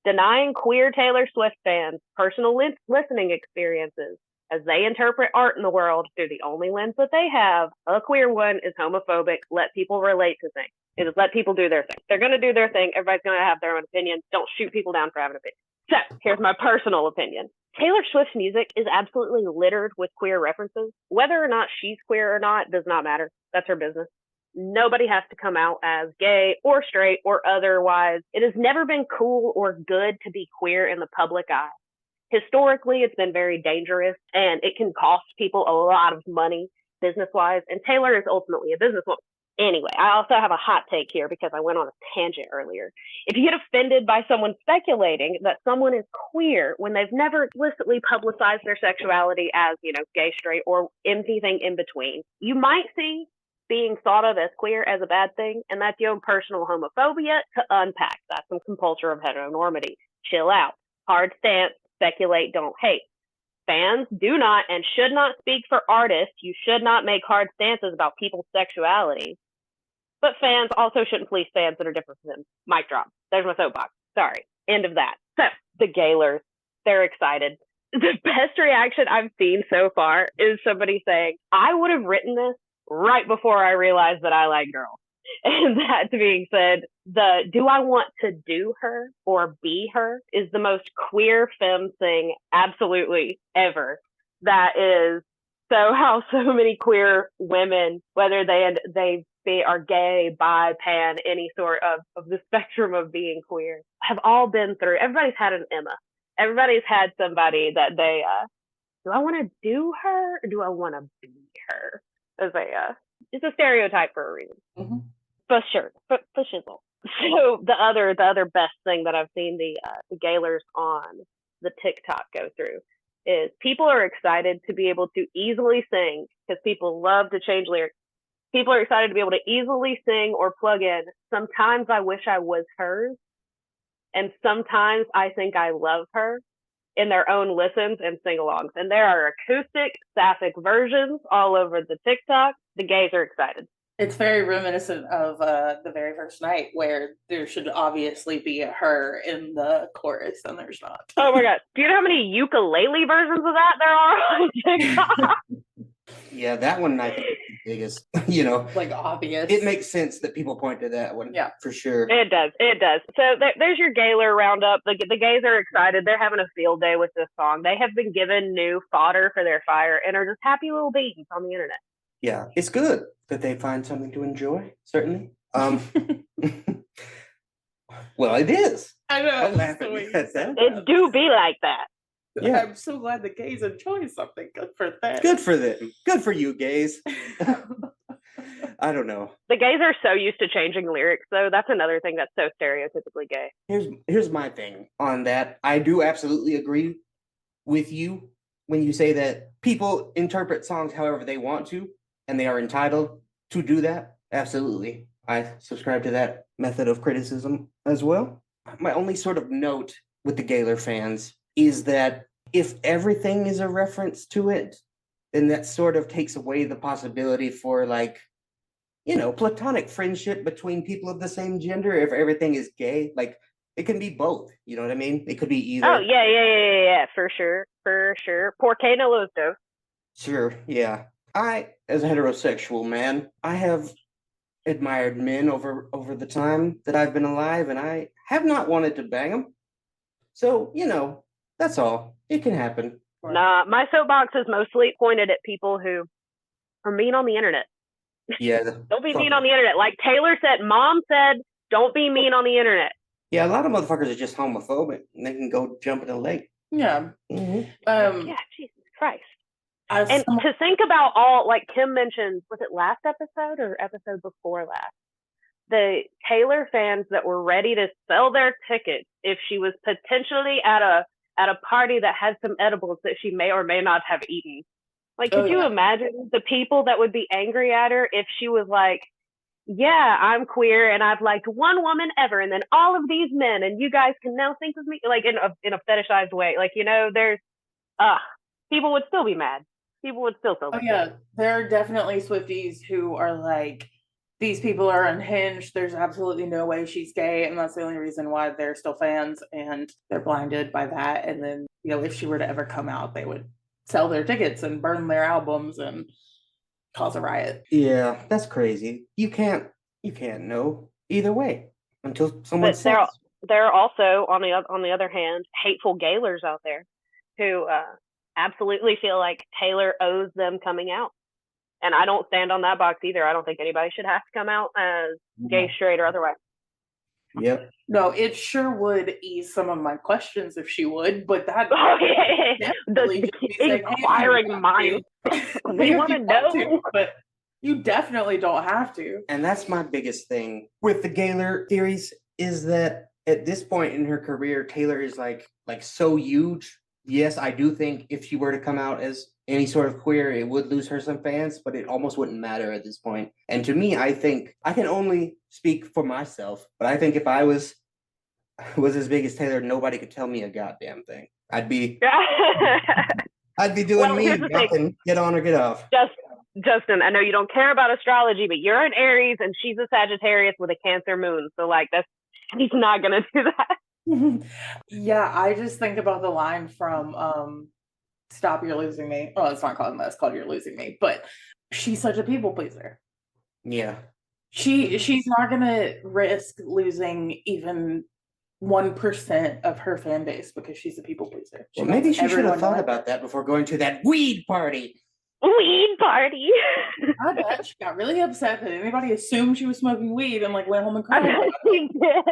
denying queer Taylor Swift fans personal listening experiences as they interpret art in the world through the only lens that they have, a queer one is homophobic. Let people relate to things. It is let people do their thing. They're going to do their thing. Everybody's going to have their own opinion. Don't shoot people down for having an opinion. So here's my personal opinion. Taylor Swift's music is absolutely littered with queer references. Whether or not she's queer or not does not matter. That's her business. Nobody has to come out as gay or straight or otherwise. It has never been cool or good to be queer in the public eye. Historically, it's been very dangerous, and it can cost people a lot of money business-wise, and Taylor is ultimately a businesswoman. Anyway, I also have a hot take here because I went on a tangent earlier. If you get offended by someone speculating that someone is queer when they've never explicitly publicized their sexuality as, gay, straight, or anything in between, you might see being thought of as queer as a bad thing, and that's your own personal homophobia to unpack. That's some compulsion of heteronormity. Chill out. Hard stance. Speculate, don't hate. Fans do not and should not speak for artists. You should not make hard stances about people's sexuality. But fans also shouldn't police fans that are different from them. Mic drop. There's my soapbox. Sorry. End of that. So, the Gaylors, they're excited. The best reaction I've seen so far is somebody saying, I would have written this right before I realized that I like girls. And that being said, the do I want to do her or be her is the most queer femme thing absolutely ever. That is how so many queer women, whether they are gay, bi, pan, any sort of the spectrum of being queer, have all been through. Everybody's had an Emma. Everybody's had somebody that they, do I want to do her or do I want to be her? It's a stereotype for a reason. Mm-hmm. For sure. For shizzle. So the other best thing that I've seen the Gaylors on the TikTok go through is people are excited to be able to easily sing, because people love to change lyrics. People are excited to be able to easily sing or plug in, sometimes I wish I was hers, and sometimes I think I love her, in their own listens and sing-alongs. And there are acoustic, sapphic versions all over the TikTok. The gays are excited. It's very reminiscent of the very first night, where there should obviously be a her in the chorus, and there's not. Oh my god. Do you know how many ukulele versions of that there are on TikTok? Yeah, that one I think is the biggest, Like, obvious. It makes sense that people point to that one. Yeah. For sure. It does. So there's your Gaylor roundup. The gays are excited. They're having a field day with this song. They have been given new fodder for their fire and are just happy little babies on the internet. Yeah, it's good that they find something to enjoy, certainly. Well, it is. I know. I'm laughing at that. It do be like that. Yeah. I'm so glad the gays enjoy something. Good for them. Good for them. Good for you, gays. I don't know. The gays are so used to changing lyrics, though. That's another thing that's so stereotypically gay. Here's my thing on that. I do absolutely agree with you when you say that people interpret songs however they want to, and they are entitled to do that. Absolutely. I subscribe to that method of criticism as well. My only sort of note with the Gaylor fans is that if everything is a reference to it, then that sort of takes away the possibility for, like, platonic friendship between people of the same gender. If everything is gay, like, it can be both. You know what I mean? It could be either. Oh, yeah, for sure. Por que no los dos? Sure, yeah. I, as a heterosexual man, I have admired men over the time that I've been alive, and I have not wanted to bang them. So, that's all. It can happen. Nah, my soapbox is mostly pointed at people who are mean on the internet. Yeah. Don't be mean on the internet. Like Taylor said, Mom said, don't be mean on the internet. Yeah, a lot of motherfuckers are just homophobic, and they can go jump in a lake. Yeah. Mm-hmm. Yeah, Jesus Christ. And to think about all, like Kim mentioned, was it last episode or episode before last? The Taylor fans that were ready to sell their tickets if she was potentially at a party that had some edibles that she may or may not have eaten. Like, could you imagine the people that would be angry at her if she was like, yeah, I'm queer and I've liked one woman ever, and then all of these men, and you guys can now think of me like in a fetishized way. Like, there's people would still be mad. People would still feel bad. Yeah, there are definitely Swifties who are like, these people are unhinged. There's absolutely no way she's gay, and that's the only reason why they're still fans, and they're blinded by that. And then, if she were to ever come out, they would sell their tickets and burn their albums and cause a riot. Yeah, that's crazy. You can't know either way until someone But says. there are also, on the other hand, hateful gaylers out there who absolutely feel like Taylor owes them coming out. And I don't stand on that box either. I don't think anybody should have to come out as gay, straight, or otherwise. Yep. No, it sure would ease some of my questions if she would, but that The inquiring mind. We want to know. But you definitely don't have to. And that's my biggest thing with the Gaylor theories is that at this point in her career, Taylor is like so huge. Yes, I do think if she were to come out as any sort of queer, it would lose her some fans, but it almost wouldn't matter at this point. And to me, I think I can only speak for myself, but I think if I was as big as Taylor, nobody could tell me a goddamn thing. I'd be doing me, nothing, get on or get off. Justin, I know you don't care about astrology, but you're an Aries and she's a Sagittarius with a Cancer moon. So he's not gonna do that. Yeah, I just think about the line from Stop, You're Losing Me. Oh, it's not called that, it's called You're Losing Me, but she's such a people pleaser. Yeah. She's not gonna risk losing even 1% of her fan base because she's a people pleaser. Well, maybe she should have thought about that before going to that weed party. Weed party. I bet she got really upset that anybody assumed she was smoking weed and went home and cried. She did.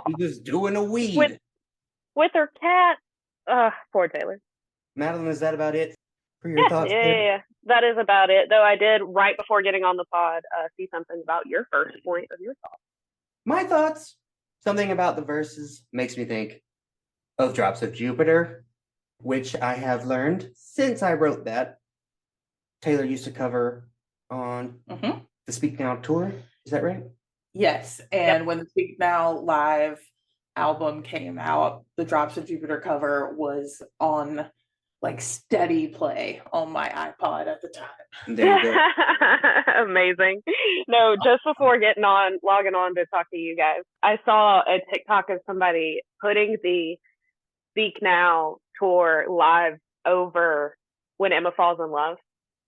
She was doing a weed with her cat. Poor Taylor. Madeline, is that about it for your thoughts? Yeah, that is about it. Though I did, right before getting on the pod, see something about your first point of your thoughts. My thoughts. Something about the verses makes me think of Drops of Jupiter, which I have learned since I wrote that. Taylor used to cover on the Speak Now tour. Is that right? Yes. And when the Speak Now live album came out, the Drops of Jupiter cover was on steady play on my iPod at the time. There you go. Amazing. No, just before logging on to talk to you guys, I saw a TikTok of somebody putting the Speak Now tour live over When Emma Falls in Love.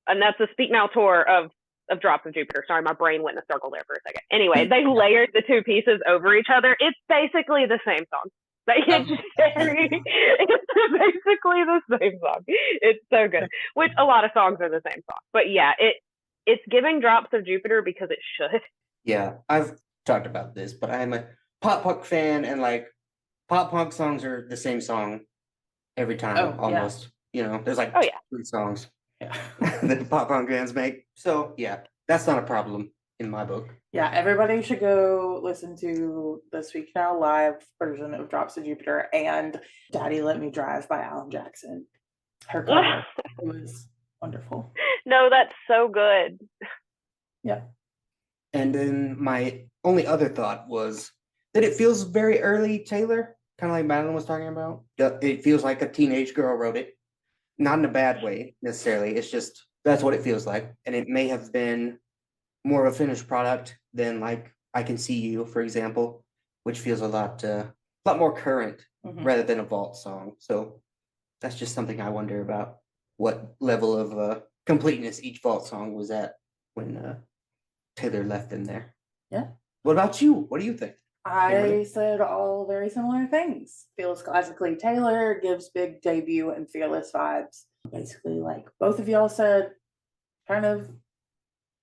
And that's the Speak Now tour of Drops of Jupiter. Sorry, my brain went in a circle there for a second. Anyway, they layered the two pieces over each other. It's basically the same song. It's basically the same song. It's so good. Which a lot of songs are the same song. But yeah, it's giving Drops of Jupiter because it should. Yeah, I've talked about this, but I'm a pop punk fan, and pop punk songs are the same song every time, almost. Yeah. You know, there's 3 songs that pop punk bands make. So yeah, that's not a problem in my book. Yeah, everybody should go listen to the Speak Now live version of Drops of Jupiter and Daddy Let Me Drive by Alan Jackson. Her cover was wonderful. No, that's so good. Yeah. And then my only other thought was that it feels very early Taylor, kind of like Madeline was talking about. It feels like a teenage girl wrote it. Not in a bad way, necessarily. It's just, that's what it feels like. And it may have been more of a finished product than I Can See You, for example, which feels a lot more current rather than a vault song. So that's just something I wonder about, what level of completeness each vault song was at when Taylor left them there. Yeah. What about you? What do you think? I said all very similar things. Feels classically Taylor, gives big debut and fearless vibes. Basically, both of y'all said, kind of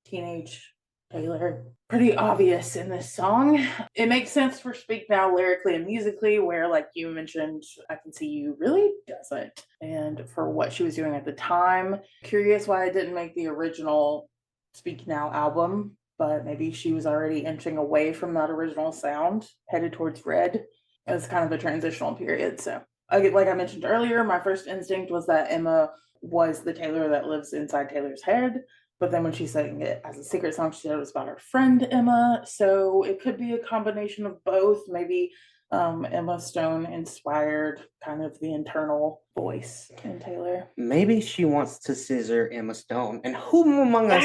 teenage Taylor. Pretty obvious in this song. It makes sense for Speak Now lyrically and musically, where you mentioned, I Can See You really doesn't. And for what she was doing at the time, curious why I didn't make the original Speak Now album, but maybe she was already inching away from that original sound, headed towards Red. It was kind of a transitional period. So, like I mentioned earlier, my first instinct was that Emma was the Taylor that lives inside Taylor's head. But then when she sang it as a secret song, she said it was about her friend Emma. So it could be a combination of both. Maybe Emma Stone inspired kind of the internal voice in Taylor. Maybe she wants to scissor Emma Stone. And who among us...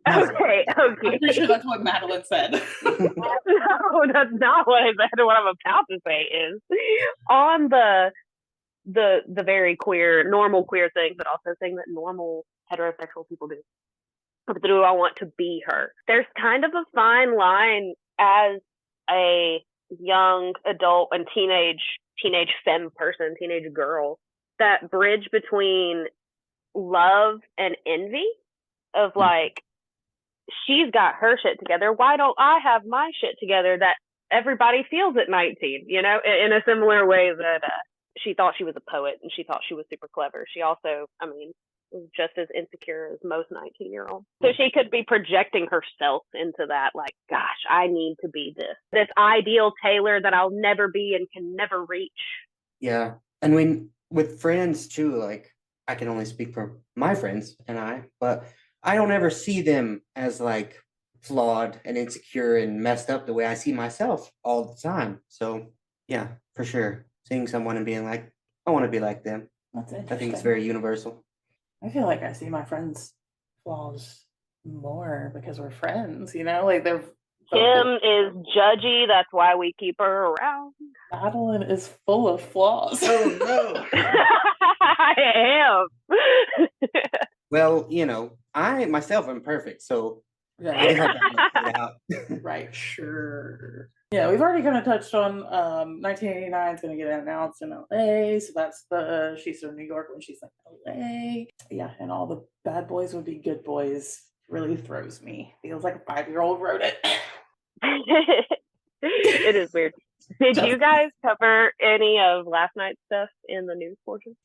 Okay. I'm pretty sure that's what Madeline said. No, that's not what I said. What I'm about to say is, on the the very queer, normal queer thing, but also saying that normal heterosexual people do. But do I want to be her? There's kind of a fine line as a young adult and teenage femme person, teenage girl, that bridge between love and envy of like, she's got her shit together. Why don't I have my shit together that everybody feels at 19, you know, in a similar way that she thought she was a poet and she thought she was super clever. She also, I mean, was just as insecure as most 19-year-olds. So she could be projecting herself into that, like, gosh, I need to be this ideal Taylor that I'll never be and can never reach. Yeah. And with friends too, like, I can only speak for my friends but I don't ever see them as like flawed and insecure and messed up the way I see myself all the time. So yeah, for sure. Seeing someone and being like, I want to be like them. That's interesting. I think it's very universal. I feel like I see my friends' flaws more because we're friends, you know? Like, they're... Kim is judgy. That's why we keep her around. Madeline is full of flaws. Oh, no. I am. Well, you know, I myself am perfect, so I have that figured out. Right, sure. Yeah, we've already kind of touched on 1989 is going to get announced in LA, so that's she's from New York when she's in LA. Yeah, and all the bad boys would be good boys really throws me. Feels like a 5-year-old wrote it. It is weird. Did you guys cover any of last night's stuff in the news portion?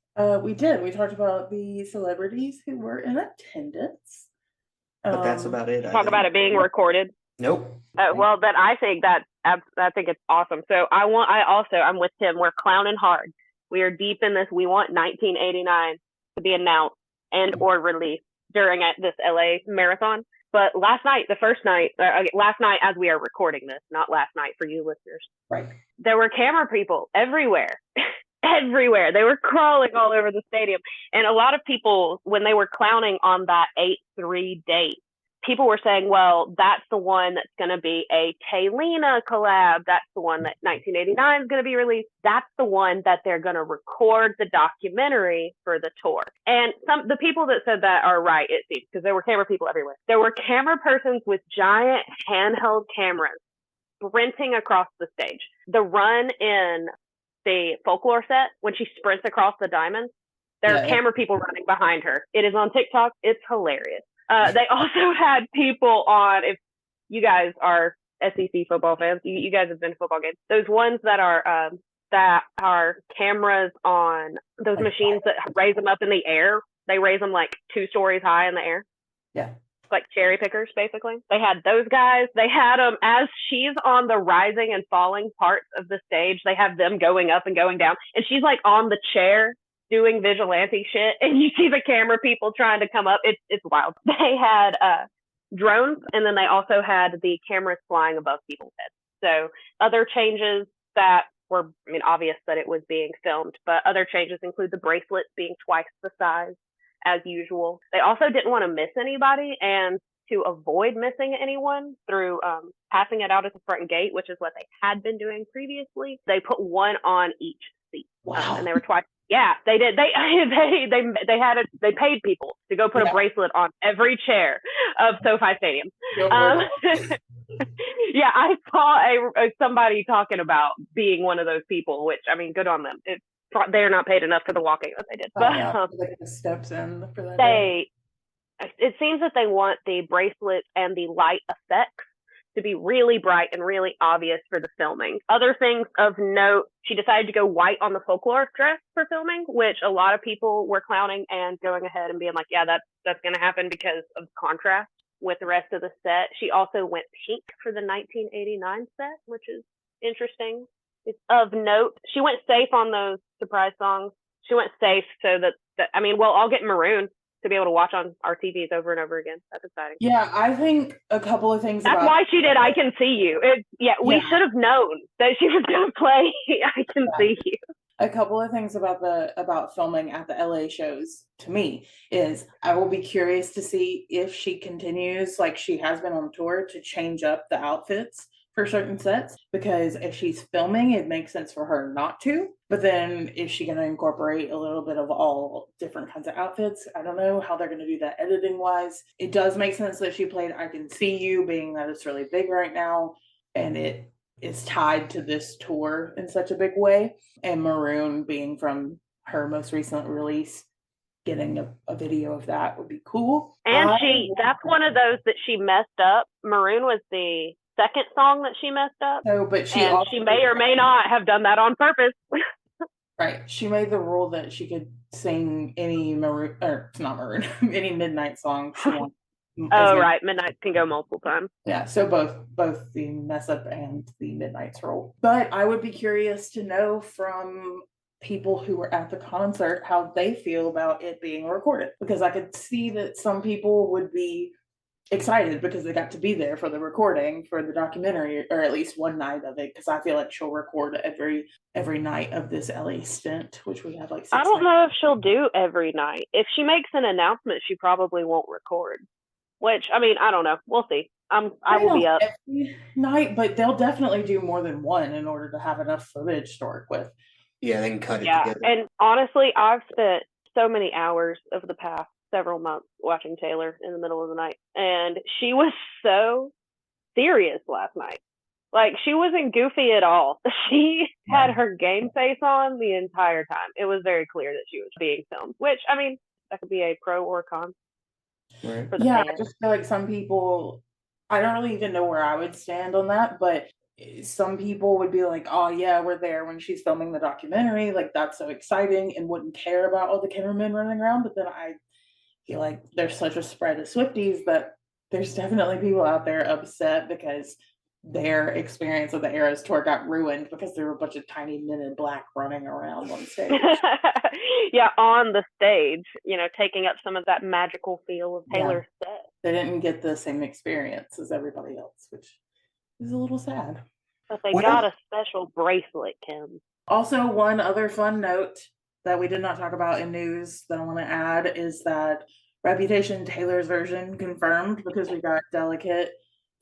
We did. We talked about the celebrities who were in attendance. But that's about it. Talk about it being recorded. Nope. Well, then I think it's awesome. So I'm with Tim. We're clowning hard. We are deep in this. We want 1989 to be announced and or released during this LA marathon. But last night as we are recording this, not last night for you listeners. Right. There were camera people everywhere. Everywhere. They were crawling all over the stadium. And a lot of people, when they were clowning on that 8/3 date, people were saying, well, that's the one that's going to be a Taylina collab. That's the one that 1989 is going to be released. That's the one that they're going to record the documentary for the tour. And the people that said that are right, it seems, because there were camera people everywhere. There were camera persons with giant handheld cameras sprinting across the stage. The run in the folklore set, when she sprints across the diamonds, there are camera people running behind her. It is on TikTok. It's hilarious. They also had people on, if you guys are SEC football fans, you guys have been to football games, those ones that are cameras on those machines that raise them up in the air. They raise them like 2 stories high in the air. Yeah. Like cherry pickers, basically. They had those guys. They had them as she's on the rising and falling parts of the stage. They have them going up and going down. And she's like on the chair doing vigilante shit. And you see the camera people trying to come up. It's wild. They had drones. And then they also had the cameras flying above people's heads. So other changes that were, obvious that it was being filmed. But other changes include the bracelets being twice the size as usual. They also didn't want to miss anybody, and to avoid missing anyone through passing it out at the front gate, which is what they had been doing previously, they put one on each seat. Wow. And they were twice. Yeah, they did. They paid people to go put a bracelet on every chair of SoFi Stadium. Yeah, I saw somebody talking about being one of those people, which, good on them. They're not paid enough for the walking that they did. Like the steps in for that. It seems that they want the bracelets and the light effects to be really bright and really obvious for the filming. Other things of note, she decided to go white on the folklore dress for filming, which a lot of people were clowning and going ahead and being like, yeah, that's going to happen because of contrast with the rest of the set. She also went pink for the 1989 set, which is interesting. It's of note. She went safe on those surprise songs. She went safe so that we'll all get maroon to be able to watch on our TVs over and over again. That's exciting. Yeah, I think a couple of things. That's why she did I Can See You. We should have known that she was going to play I Can See You. A couple of things about filming at the LA shows to me is I will be curious to see if she continues like she has been on tour to change up the outfits for certain sets, because if she's filming, it makes sense for her not to. But then is she going to incorporate a little bit of all different kinds of outfits? I don't know how they're going to do that editing wise. It does make sense that she played I Can See You, being that it's really big right now and it is tied to this tour in such a big way. And Maroon being from her most recent release, getting a video of that would be cool. And that's one of those that she messed up. Maroon was the second song that she messed up. Oh, but she may or may not have done that on purpose. Right. She made the rule that she could sing any Maroon, or it's not Maroon, any Midnight song she wants. Oh, right. Midnight can go multiple times. Yeah, so both the mess up and the Midnight's role. But I would be curious to know from people who were at the concert how they feel about it being recorded, because I could see that some people would be excited because they got to be there for the recording for the documentary, or at least one night of it, because I feel like she'll record every night of this LA stint, which we have like 6 I don't know if she'll do every night. If she makes an announcement, she probably won't record, which, I mean, I don't know, we'll see. I will be up every night, but they'll definitely do more than one in order to have enough footage to work with. Yeah, they can cut it together. And honestly, I've spent so many hours over the past several months watching Taylor in the middle of the night, and she was so serious last night. Like, she wasn't goofy at all. She had her game face on the entire time. It was very clear that she was being filmed, which, I mean, that could be a pro or con. Right. For the Yeah, fans. I just feel like some people, I don't really even know where I would stand on that, but some people would be like, oh yeah, we're there when she's filming the documentary, like that's so exciting, and wouldn't care about all the cameramen running around. But then I feel like there's such a spread of Swifties that there's definitely people out there upset because their experience of the Eras tour got ruined because there were a bunch of tiny men in black running around on stage. Yeah, on the stage, taking up some of that magical feel of Taylor's set. They didn't get the same experience as everybody else, which is a little sad. But they got a special bracelet, Kim. Also, one other fun note that we did not talk about in news that I want to add is that Reputation Taylor's version confirmed, because we got Delicate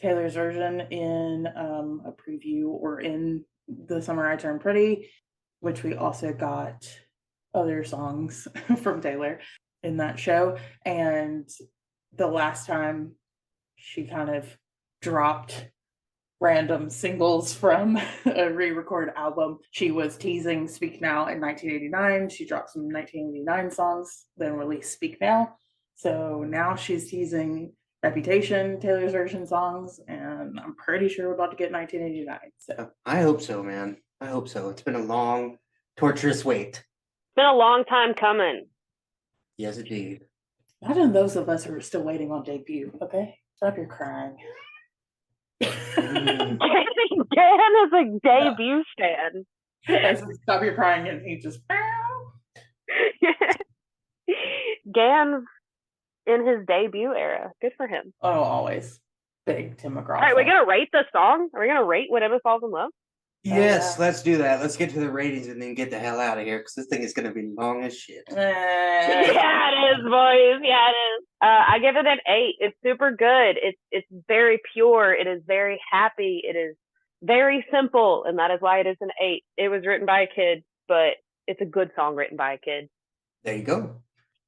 Taylor's version in a preview, or in The Summer I Turned Pretty, which we also got other songs from Taylor in that show. And the last time she kind of dropped random singles from a re-recorded album, she was teasing Speak Now in 1989. She dropped some 1989 songs, then released Speak Now. So now she's teasing Reputation, Taylor's version songs, and I'm pretty sure we're about to get 1989. So I hope so, man. I hope so. It's been a long, torturous wait. It's been a long time coming. Yes, indeed. imagine those of us who are still waiting on debut. Okay, stop your crying. Dan is a debut stan. Stop your crying, and he just. Gan's in his debut era. Good for him. Oh, always big Tim McGraw. All right, we're gonna rate the song. Are we gonna rate When Emma Falls in Love? Yes, let's do that. Let's get to the ratings and then get the hell out of here, because this thing is going to be long as shit. Yeah, it is, boys. Yeah, it is. I give it an 8. It's super good. It's very pure. It is very happy. It is very simple, and that is why it is an 8. It was written by a kid, but it's a good song written by a kid. There you go.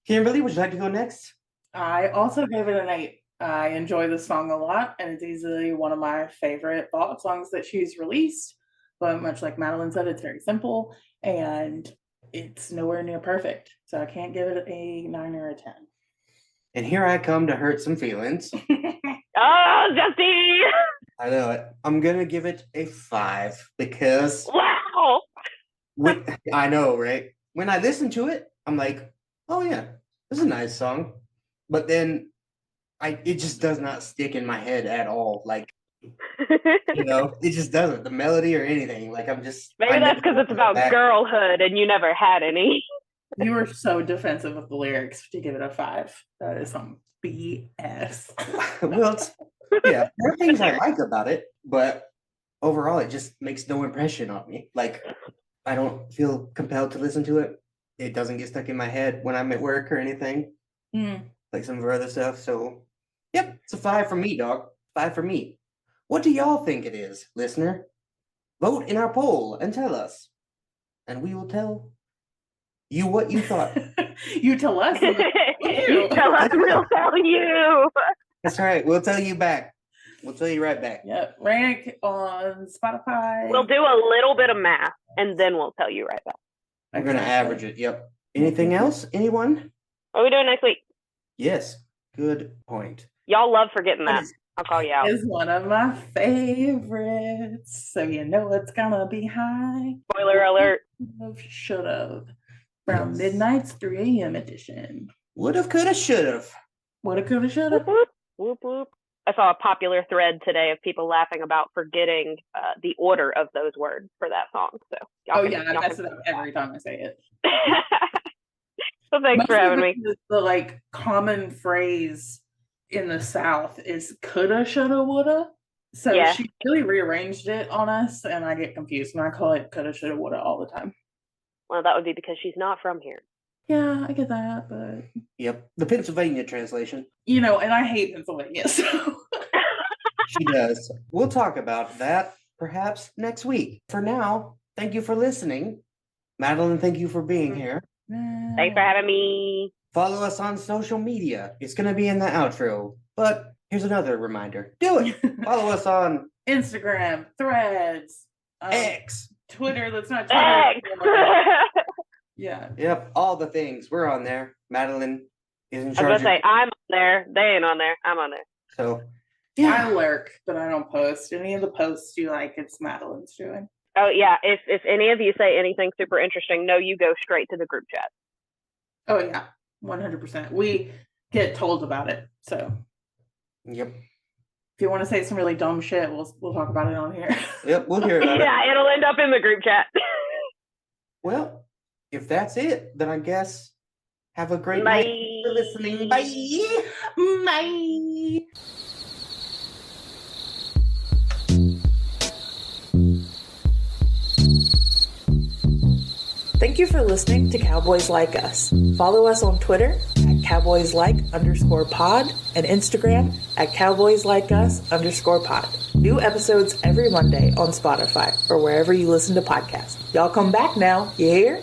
Kimberly, would you like to go next? I also gave it an 8. I enjoy this song a lot, and it's easily one of my favorite Ballad songs that she's released. But much like Madeline said, it's very simple, and it's nowhere near perfect. So I can't give it a 9 or a 10. And here I come to hurt some feelings. Oh, Justy! I know it. I'm going to give it a 5 because... Wow! I know, right? When I listen to it, I'm like, oh yeah, this is a nice song. But then it just does not stick in my head at all. Like, it just doesn't. The melody or anything. Like, Maybe that's because it's about girlhood and you never had any. You were so defensive of the lyrics to give it a 5. That is some BS. Well, there are things I like about it, but overall, it just makes no impression on me. Like, I don't feel compelled to listen to it. It doesn't get stuck in my head when I'm at work or anything. Like some of her other stuff. So, yep, it's a 5 for me, dog. 5 for me. What do y'all think it is, listener? Vote in our poll and tell us. And we will tell you what you thought. You tell us. You tell us, we'll tell you. That's right. We'll tell you back. We'll tell you right back. Yep. Rank on Spotify. We'll do a little bit of math, and then we'll tell you right back. We're going to average it. Yep. Anything else? Anyone? What are we doing next week? Yes. Good point. Y'all love forgetting that. I'll call you out. Is one of my favorites, so you know it's gonna be high. Spoiler alert. Should've. From Midnight's 3 a.m. edition. Would've, could've, should've. Woulda, coulda, shoulda. Whoop, whoop. Whoop, whoop. I saw a popular thread today of people laughing about forgetting the order of those words for that song. So, I mess it up every time I say it. So thanks for having me. The common phrase in the South is coulda, shoulda, woulda. So she really rearranged it on us, and I get confused, and I call it coulda, shoulda, woulda all the time. Well, that would be because she's not from here. Yeah, I get that, but... Yep, the Pennsylvania translation. And I hate Pennsylvania, so... She does. We'll talk about that perhaps next week. For now, thank you for listening. Madeline, thank you for being here. Thanks for having me. Follow us on social media. It's going to be in the outro. But here's another reminder. Do it. Follow us on Instagram, Threads, X, Twitter. That's not Twitter. Yeah. Yep, all the things. We're on there. Madeline is in charge. I was going to say, I'm on there. They ain't on there. I'm on there. So, I lurk, but I don't post. Any of the posts you like, it's Madeline's doing. Oh, yeah. If any of you say anything super interesting, no, you go straight to the group chat. Oh, yeah. 100%. We get told about it, so. Yep. If you want to say some really dumb shit, we'll talk about it on here. Yep, we'll hear about it. Yeah, it'll end up in the group chat. Well, if that's it, then I guess have a great Bye. night for listening. Bye. Bye. Thank you for listening to Cowboys Like Us. Follow us on Twitter at cowboyslike_pod and Instagram at cowboyslikeus_pod. New episodes every Monday on Spotify or wherever you listen to podcasts. Y'all come back now, you hear?